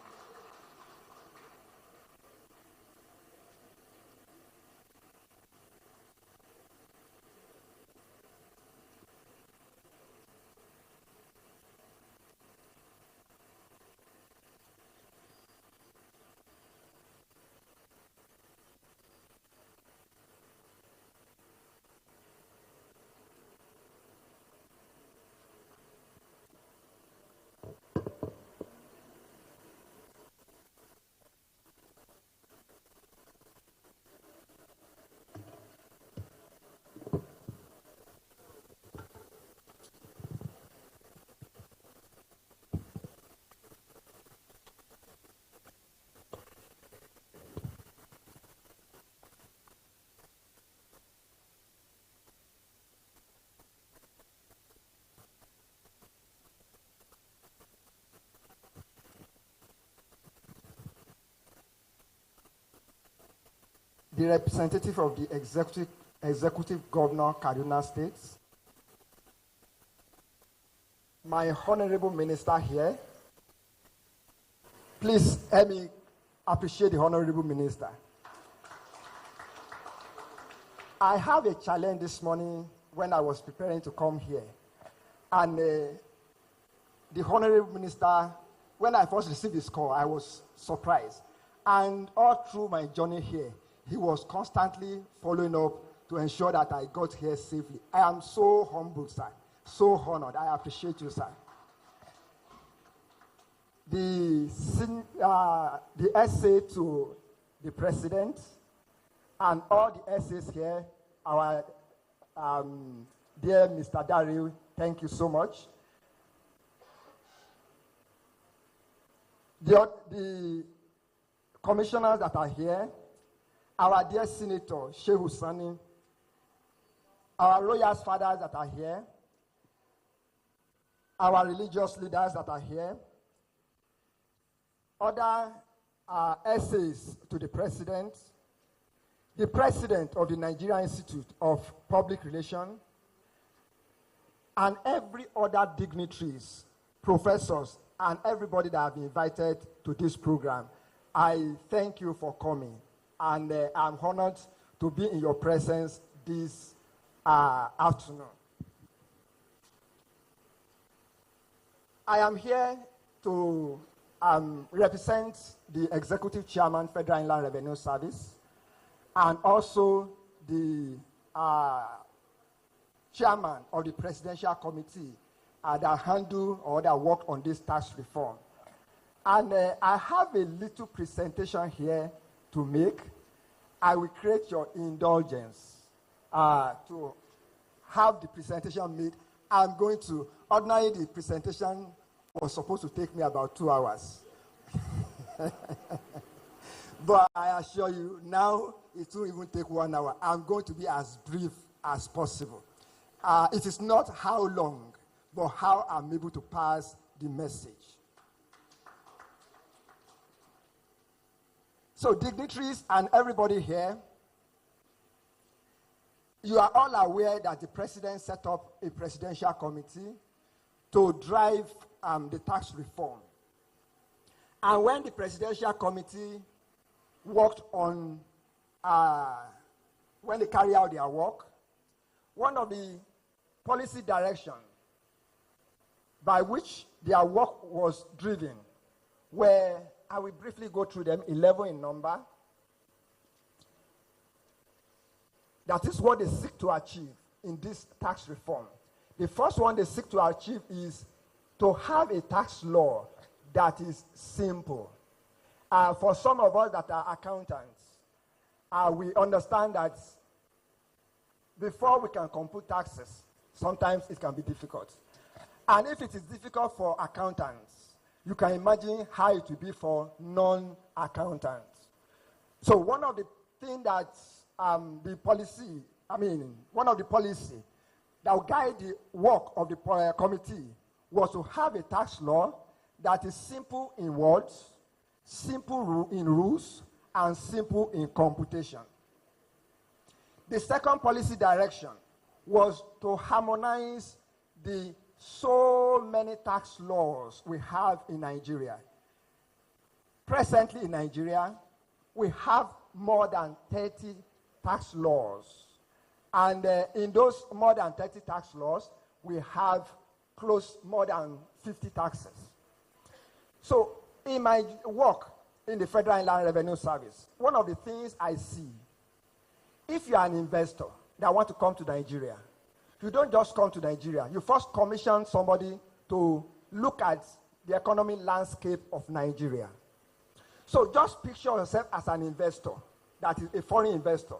the representative of the executive governor, Kaduna State, my honorable minister here. Please help me appreciate the honorable minister. I have a challenge this morning when I was preparing to come here. And the honorable minister, when I first received this call, I was surprised. And all through my journey here, he was constantly following up to ensure that I got here safely. I am so humbled, sir. So honored. I appreciate you, sir. The essay to the president and all the essays here, our dear Mr. Daryl, thank you so much. The commissioners that are here, our dear Senator Shehu Sani, our royal fathers that are here, our religious leaders that are here, other essays to the president of the Nigerian Institute of Public Relations, and every other dignitaries, professors, and everybody that have been invited to this program. I thank you for coming, and I'm honored to be in your presence this afternoon. I am here to represent the Executive Chairman, Federal Inland Revenue Service, and also the Chairman of the Presidential Committee that handle or that work on this tax reform. And I have a little presentation here to make. I will create your indulgence to have the presentation made. I'm going to, ordinarily the presentation was supposed to take me about 2 hours. But I assure you, now it won't even take 1 hour. I'm going to be as brief as possible. It is not how long, but how I'm able to pass the message. So dignitaries and everybody here, you are all aware that the president set up a presidential committee to drive the tax reform. And when the presidential committee worked on, when they carry out their work, one of the policy directions by which their work was driven were, I will briefly go through them, 11 in number. That is what they seek to achieve in this tax reform. The first one they seek to achieve is to have a tax law that is simple. For some of us that are accountants, we understand that before we can compute taxes, sometimes it can be difficult. And if it is difficult for accountants, you can imagine how it will be for non-accountants. So one of the things that one of the policy that will guide the work of the committee was to have a tax law that is simple in words, simple in rules, and simple in computation. The second policy direction was to harmonize the so many tax laws we have in Nigeria. Presently in Nigeria, we have more than 30 tax laws. And in those more than 30 tax laws, we have more than 50 taxes. So in my work in the Federal Inland Revenue Service, one of the things I see, if you are an investor that want to come to Nigeria, you don't just come to Nigeria. You first commission somebody to look at the economic landscape of Nigeria. So just picture yourself as an investor, that is a foreign investor,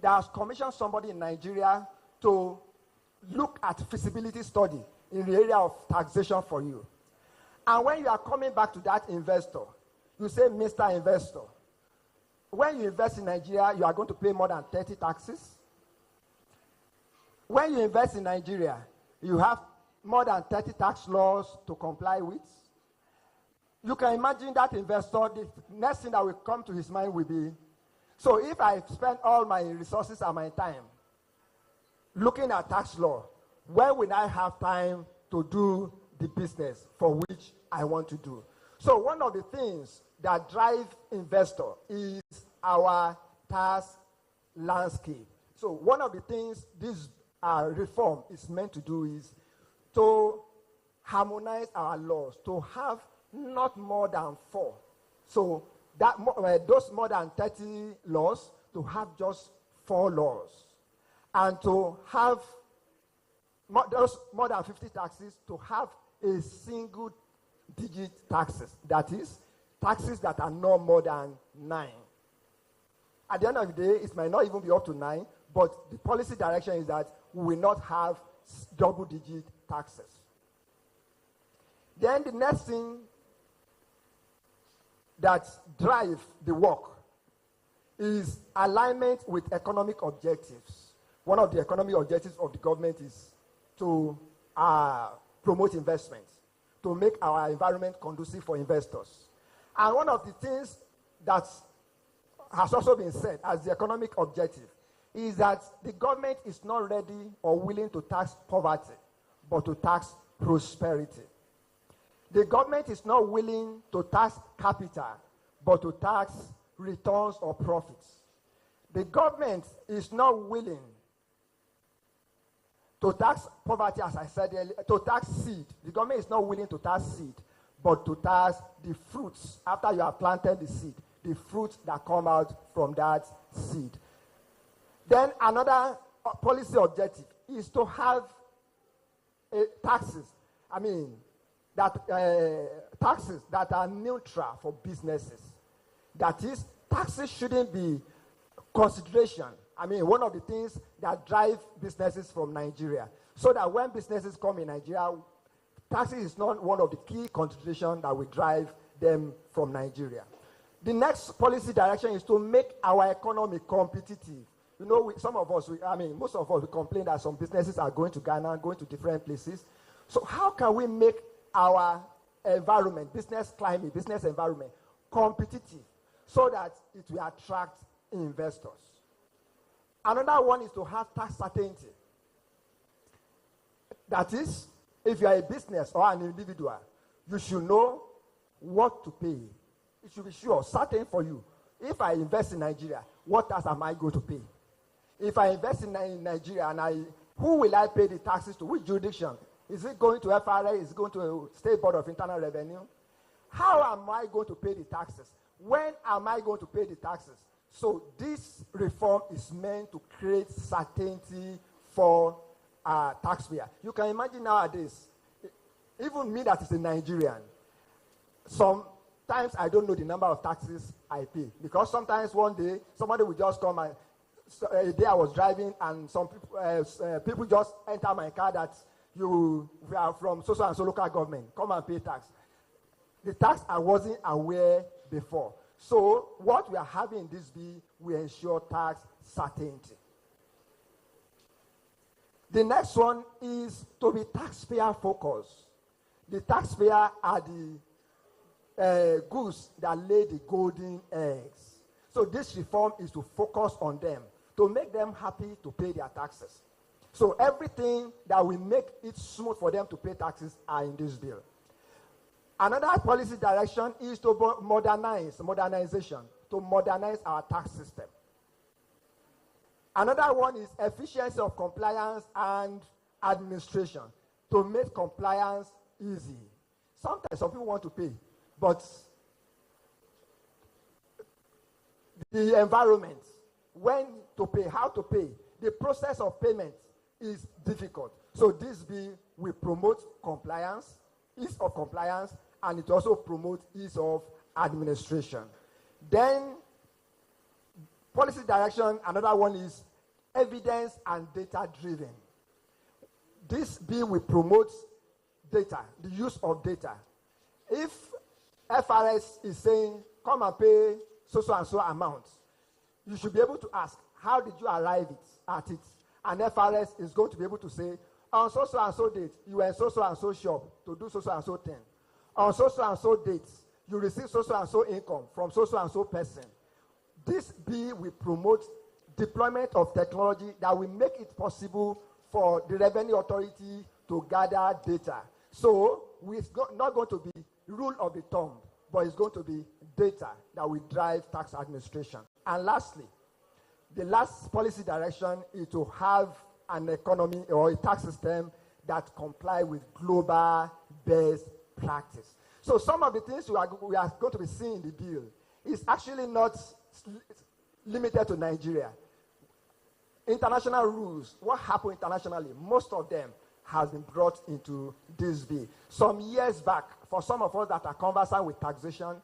that has commissioned somebody in Nigeria to look at feasibility study in the area of taxation for you. And when you are coming back to that investor, you say, Mr. Investor, when you invest in Nigeria, you are going to pay more than 30 taxes. When you invest in Nigeria, you have more than 30 tax laws to comply with. You can imagine that investor, the next thing that will come to his mind will be, So if I spend all my resources and my time looking at tax law, when will I have time to do the business for which I want to do? So one of the things that drive investor is our tax landscape. So one of the things this reform is meant to do is to harmonize our laws, to have not more than 4. So that those more than 30 laws, to have just 4 laws. And to have those more than 50 taxes, to have a single digit taxes. That is, taxes that are no more than 9. At the end of the day, it might not even be up to 9, but the policy direction is that we will not have double-digit taxes. Then the next thing that drives the work is alignment with economic objectives. One of the economic objectives of the government is to promote investment, to make our environment conducive for investors. And one of the things that has also been said as the economic objective is that the government is not ready or willing to tax poverty, but to tax prosperity. The government is not willing to tax capital, but to tax returns or profits. The government is not willing to tax poverty, as I said earlier, to tax seed. The government is not willing to tax seed, but to tax the fruits after you have planted the seed, the fruits that come out from that seed. Then another policy objective is to have taxes that are neutral for businesses. That is, taxes shouldn't be consideration. One of the things that drive businesses from Nigeria, so that when businesses come in Nigeria, taxes is not one of the key considerations that will drive them from Nigeria. The next policy direction is to make our economy competitive. Some of us, most of us, we complain that some businesses are going to Ghana, going to different places. So how can we make our environment, business climate, business environment competitive so that it will attract investors? Another one is to have tax certainty. That is, if you are a business or an individual, you should know what to pay. It should be sure, certain for you. If I invest in Nigeria, what tax am I going to pay? If I invest in Nigeria, who will I pay the taxes to? Which jurisdiction? Is it going to FRA? Is it going to State Board of Internal Revenue? How am I going to pay the taxes? When am I going to pay the taxes? So this reform is meant to create certainty for taxpayer. You can imagine nowadays, even me that is a Nigerian, sometimes I don't know the number of taxes I pay. Because sometimes one day, somebody will just come and a day I was driving and some people just enter my car that you are from so and so local government, come and pay tax. The tax I wasn't aware before. So what we are having in this bill will ensure tax certainty. The next one is to be taxpayer focused. The taxpayer are the goose that lay the golden eggs. So this reform is to focus on them, to make them happy to pay their taxes. So everything that will make it smooth for them to pay taxes are in this bill. Another policy direction is to modernization, to modernize our tax system. Another one is efficiency of compliance and administration, to make compliance easy. Sometimes some people want to pay, but the environment, when to pay, how to pay, the process of payment is difficult. So this bill will promote compliance, ease of compliance, and it also promotes ease of administration. Then, policy direction, another one is evidence and data driven. This bill will promote data, the use of data. If FRS is saying, come and pay so and so amount, you should be able to ask, how did you arrive at it? And FRS is going to be able to say, on so and so date, you were in so and so shop to do so and so thing. On so and so dates, you receive so and so income from so and so person. This bill will promote deployment of technology that will make it possible for the revenue authority to gather data. So it's not going to be rule of the thumb, but it's going to be data that will drive tax administration. And lastly, the last policy direction is to have an economy or a tax system that comply with global best practice. So some of the things we are going to be seeing in the bill is actually not limited to Nigeria. International rules, what happened internationally, most of them has been brought into this bill. Some years back, for some of us that are conversant with taxation,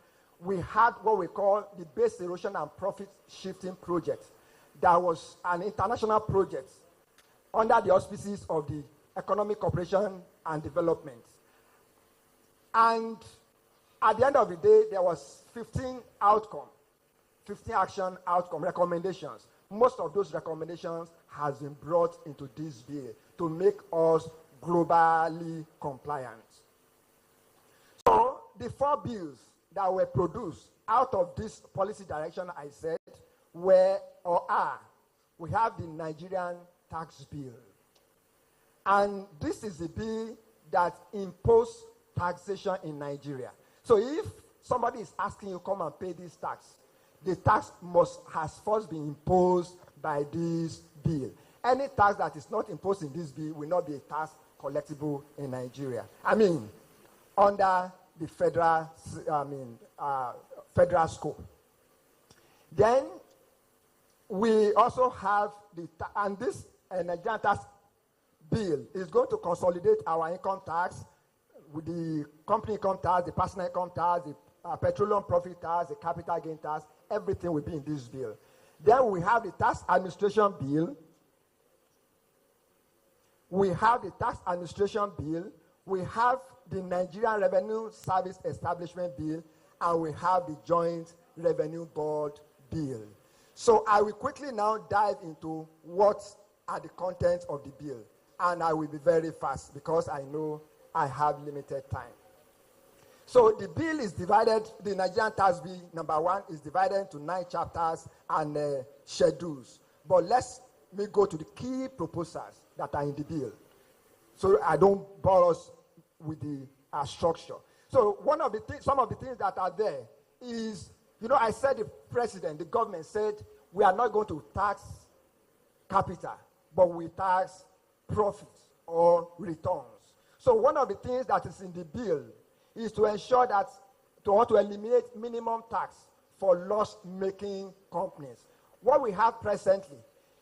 we had what we call the base erosion and profit shifting project. That was an international project under the auspices of the Economic Cooperation and Development. And at the end of the day, there was 15 action outcome recommendations. Most of those recommendations has been brought into this bill to make us globally compliant. So the 4 bills that were produced out of this policy direction I said were or are, we have the Nigerian tax bill. And this is the bill that imposes taxation in Nigeria. So if somebody is asking you come and pay this tax, the tax has first been imposed by this bill. Any tax that is not imposed in this bill will not be a tax collectible in Nigeria. I mean, under the federal scope. Then we also have and this Nigerian tax bill is going to consolidate our income tax with the company income tax, the personal income tax, the petroleum profit tax, the capital gain tax. Everything will be in this bill. Then we have the tax administration bill. We have the tax administration bill. We have the Nigerian Revenue Service Establishment bill, and we have the Joint Revenue Board bill. So I will quickly now dive into what are the contents of the bill, and I will be very fast because I know I have limited time. So the bill is divided, the Nigerian tax bill, number 1, is divided into 9 chapters and schedules. But let me go to the key proposals that are in the bill, so I don't bore us with the structure. So some of the things that are there is, I said the government said, we are not going to tax capital, but we tax profits or returns. So one of the things that is in the bill is to ensure that, to eliminate minimum tax for loss-making companies. What we have presently,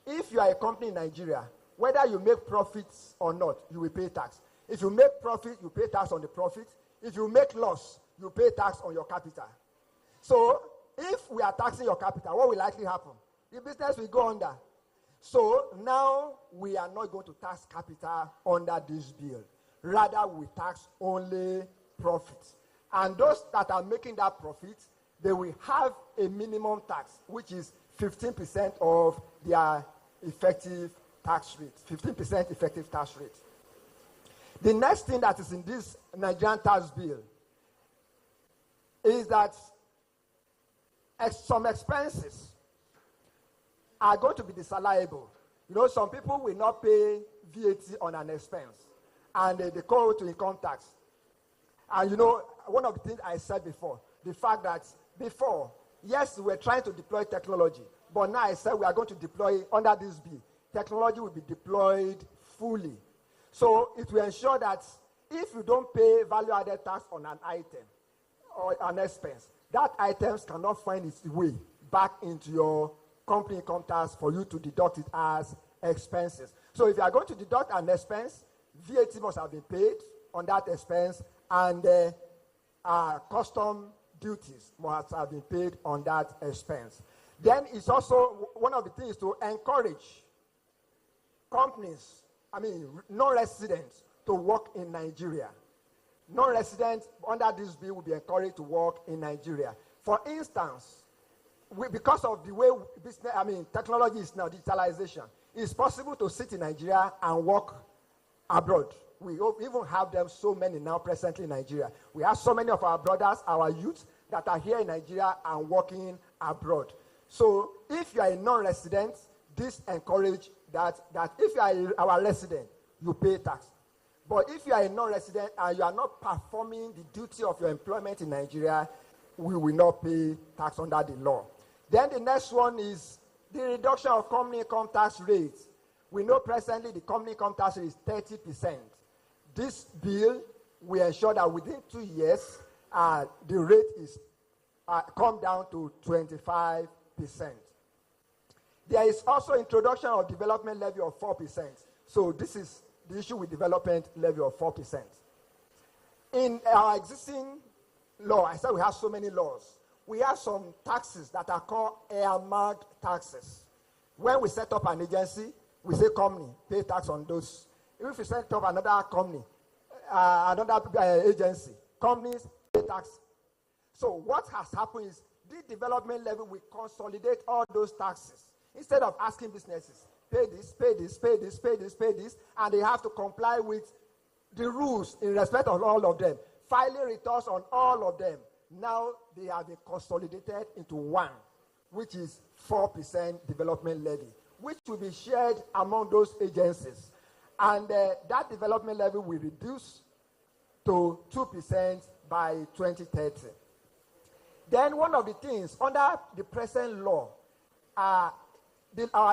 if you are a company in Nigeria, whether you make profits or not, you will pay tax. If you make profit, you pay tax on the profit. If you make loss, you pay tax on your capital. So if we are taxing your capital, what will likely happen? The business will go under. So now we are not going to tax capital under this bill. Rather, we tax only profits. And those that are making that profit, they will have a minimum tax, which is 15% of their effective tax rate. 15% effective tax rate. The next thing that is in this Nigerian tax bill is that some expenses are going to be disallowable. Some people will not pay VAT on an expense, and they go to income tax. And one of the things I said before, the fact that before, yes, we were trying to deploy technology, but now I said we are going to deploy under this bill. Technology will be deployed fully. So it will ensure that if you don't pay value-added tax on an item or an expense, that item cannot find its way back into your company income tax for you to deduct it as expenses. So if you are going to deduct an expense, VAT must have been paid on that expense, and custom duties must have been paid on that expense. Then it's also one of the things to encourage companies, non-residents, to work in Nigeria. Non-residents under this bill will be encouraged to work in Nigeria. For instance, because of the way technology is now, digitalization, it's possible to sit in Nigeria and work abroad. We even have them so many now presently in Nigeria. We have so many of our brothers, our youth, that are here in Nigeria and working abroad. So if you are a non-resident, this encourage that if you are our resident, you pay tax. But if you are a non-resident and you are not performing the duty of your employment in Nigeria, we will not pay tax under the law. Then the next one is the reduction of company income tax rates. We know presently the company income tax rate is 30%. This bill will ensure that within 2 years, the rate is come down to 25%. There is also introduction of development levy of 4%. So this is the issue with development levy of 4%. In our existing law, I said we have so many laws. We have some taxes that are called earmarked taxes. When we set up an agency, we say company, pay tax on those. If we set up another company, another agency, companies pay tax. So what has happened is the development levy will consolidate all those taxes. Instead of asking businesses, pay this, pay this, pay this, pay this, pay this, and they have to comply with the rules in respect of all of them, filing returns on all of them. Now they have been consolidated into one, which is 4% development levy, which will be shared among those agencies. And that development levy will reduce to 2% by 2030. Then one of the things, under the present law, our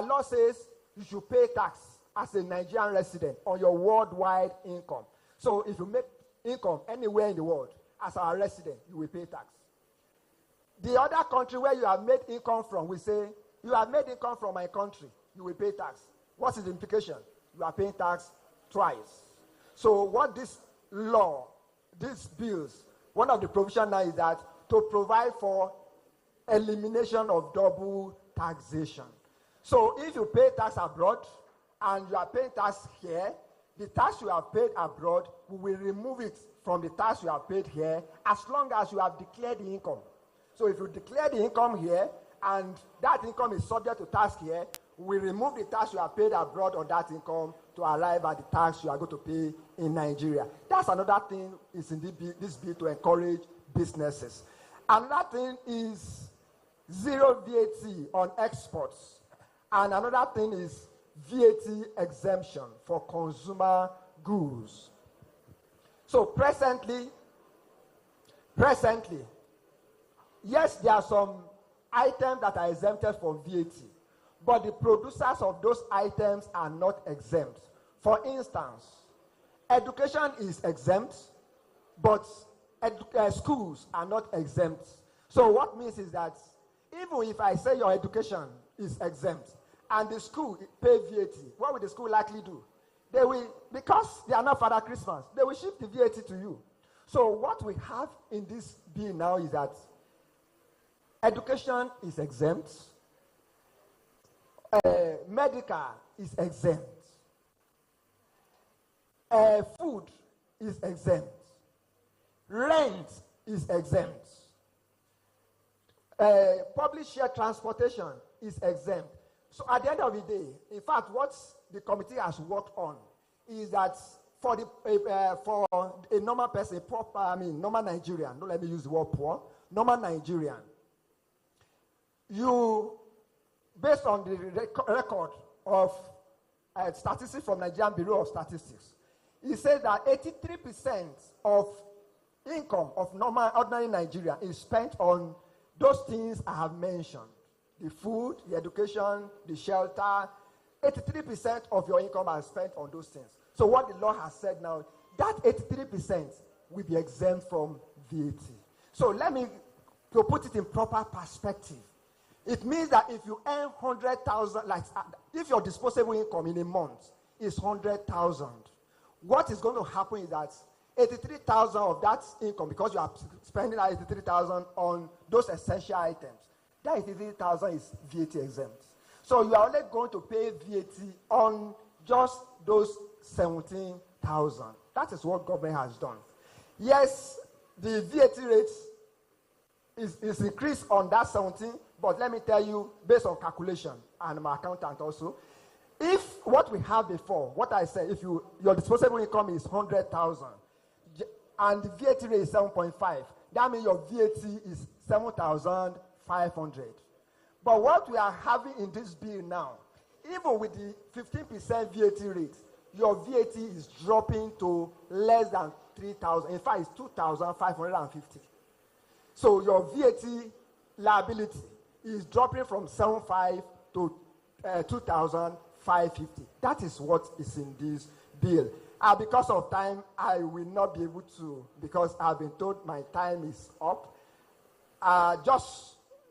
law says you should pay tax as a Nigerian resident on your worldwide income. So if you make income anywhere in the world, as our resident, you will pay tax. The other country where you have made income from, we say, you have made income from my country, you will pay tax. What is the implication? You are paying tax twice. So what this law, these bills, one of the provisions now is that to provide for elimination of double taxation. So if you pay tax abroad and you are paying tax here, the tax you have paid abroad, we will remove it from the tax you have paid here as long as you have declared the income. So if you declare the income here and that income is subject to tax here, we remove the tax you have paid abroad on that income to arrive at the tax you are going to pay in Nigeria. That's another thing is in this bill to encourage businesses. Another thing is zero VAT on exports. And another thing is VAT exemption for consumer goods. So presently, yes, there are some items that are exempted from VAT, but the producers of those items are not exempt. For instance, education is exempt, but schools are not exempt. So what means is that even if I say your education is exempt and the school pay VAT, what will the school likely do? They will, because they are not Father Christmas, they will shift the VAT to you. So what we have in this bill now is that education is exempt, medical is exempt, food is exempt, rent is exempt, public share transportation is exempt. So at the end of the day, in fact, what the committee has worked on is that for a normal person, normal Nigerian, don't let me use the word poor, normal Nigerian, you, based on the record of statistics from Nigerian Bureau of Statistics, it says that 83% of income of normal, ordinary Nigerian is spent on those things I have mentioned. The food, the education, the shelter, 83% of your income are spent on those things. So what the law has said now, that 83% will be exempt from VAT. So let me to put it in proper perspective. It means that if you earn 100,000, like if your disposable income in a month is 100,000, what is going to happen is that 83,000 of that income, because you are spending 83,000 on those essential items, that 83,000 is VAT exempt. So you are only going to pay VAT on just those 17,000. That is what government has done. Yes, the VAT rate is increased on that 17, but let me tell you, based on calculation, and my accountant also, if what we have before, what I said, if your disposable income is 100,000, and the VAT rate is 7.5, that means your VAT is 7,500. But what we are having in this bill now, even with the 15% VAT rate, your VAT is dropping to less than 3,000. In fact, it's 2,550. So your VAT liability is dropping from 7,500 to 2,550. That is what is in this bill. Because of time, I will not be able to, because I've been told my time is up.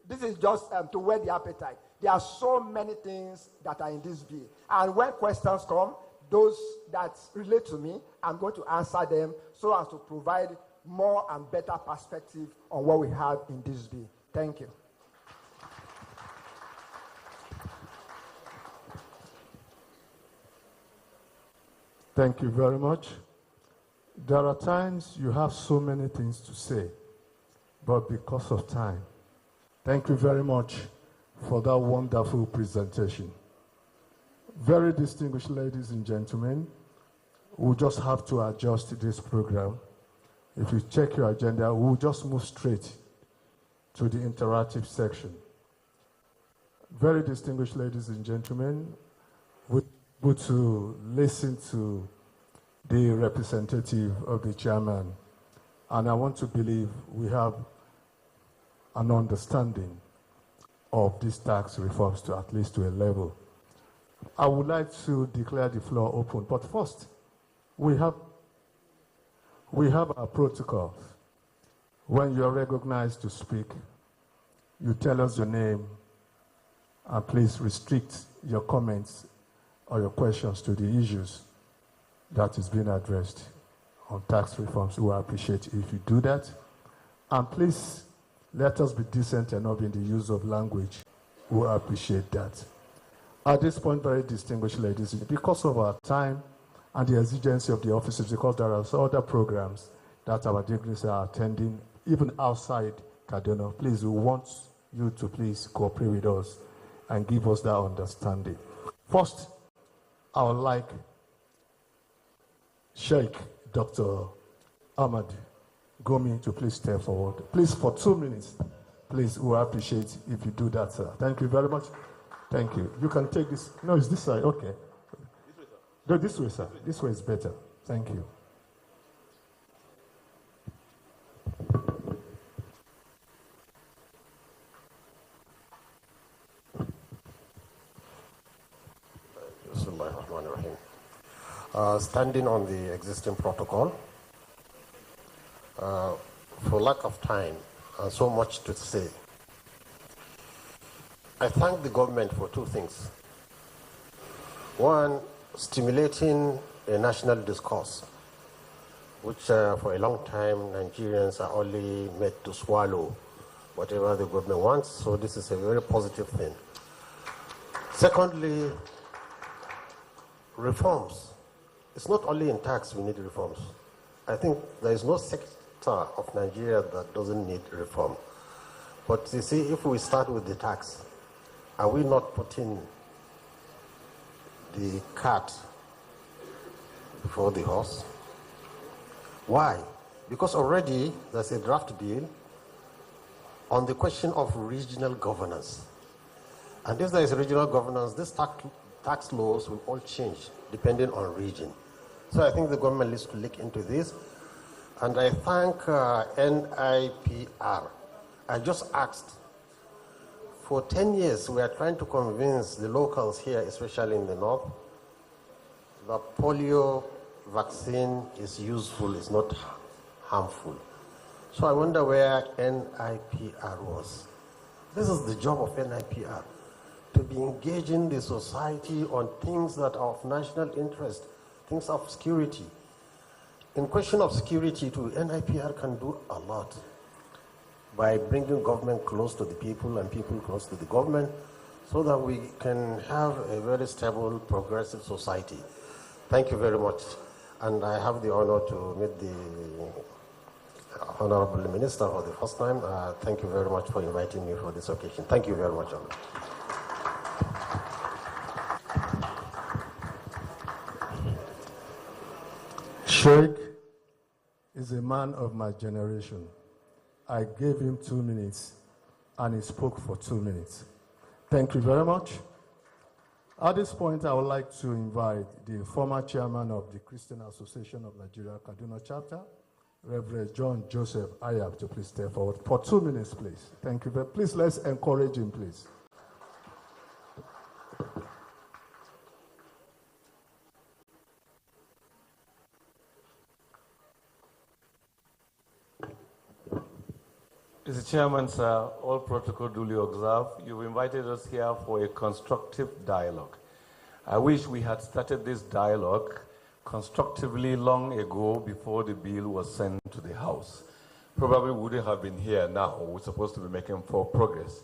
This is just to whet the appetite. There are so many things that are in this bill. And when questions come, those that relate to me, I'm going to answer them so as to provide more and better perspective on what we have in this bill. Thank you. Thank you very much. There are times you have so many things to say, but because of time, thank you very much for that wonderful presentation. Very distinguished ladies and gentlemen, we'll just have to adjust this program. If you check your agenda, we'll just move straight to the interactive section. Very distinguished ladies and gentlemen, we're able to listen to the representative of the chairman, and I want to believe we have an understanding of these tax reforms to at least to a level. I would like to declare the floor open, but first, we have a protocol. When you are recognized to speak, you tell us your name, and please restrict your comments or your questions to the issues that is being addressed on tax reforms. We appreciate if you do that. And please, let us be decent enough in the use of language. We appreciate that. At this point, very distinguished ladies, because of our time and the exigency of the offices, because there are other programs that our dignitaries are attending, even outside Kaduna, please, we want you to please cooperate with us and give us that understanding. First, I would like Sheikh Dr. Ahmad Gomi to please step forward. Please, for 2 minutes, please, we appreciate if you do that, sir. Thank you very much. Thank you. You can take this. No, it's this side. Okay. This way, sir. No, this way, sir. This way is better. Thank you. Standing on the existing protocol, for lack of time and so much to say, I thank the government for two things. One, stimulating a national discourse, which for a long time Nigerians are only made to swallow whatever the government wants, so this is a very positive thing. Secondly, reforms. It's not only in tax we need reforms. I think there is no sector of Nigeria that doesn't need reform. But you see, if we start with the tax, are we not putting the cart before the horse? Why? Because already there's a draft bill on the question of regional governance. And if there is regional governance, these tax laws will all change depending on region. So I think the government needs to look into this. And I thank NIPR. I just asked, for 10 years we are trying to convince the locals here, especially in the north, that polio vaccine is useful, it's not harmful. So I wonder where NIPR was. This is the job of NIPR, to be engaging the society on things that are of national interest, things of security. In question of security too, NIPR can do a lot by bringing government close to the people and people close to the government, so that we can have a very stable, progressive society. Thank you very much. And I have the honor to meet the Honorable Minister for the first time. Thank you very much for inviting me for this occasion. Thank you very much. Sheikh is a man of my generation. I gave him 2 minutes, and he spoke for 2 minutes. Thank you very much. At this point, I would like to invite the former chairman of the Christian Association of Nigeria, Kaduna chapter, Reverend John Joseph Ayab, to please step forward for 2 minutes, please. Thank you. Please, let's encourage him, please. Mr. Chairman, sir, all protocol duly observed. You've invited us here for a constructive dialogue. I wish we had started this dialogue constructively long ago before the bill was sent to the House. Probably wouldn't have been here now. We're supposed to be making progress.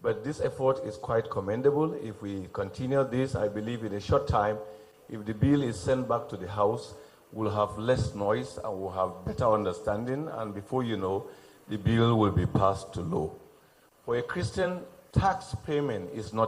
But this effort is quite commendable. If we continue this, I believe in a short time, if the bill is sent back to the House, we'll have less noise and we'll have better understanding, and before you know, the bill will be passed to law. For a Christian, tax payment is not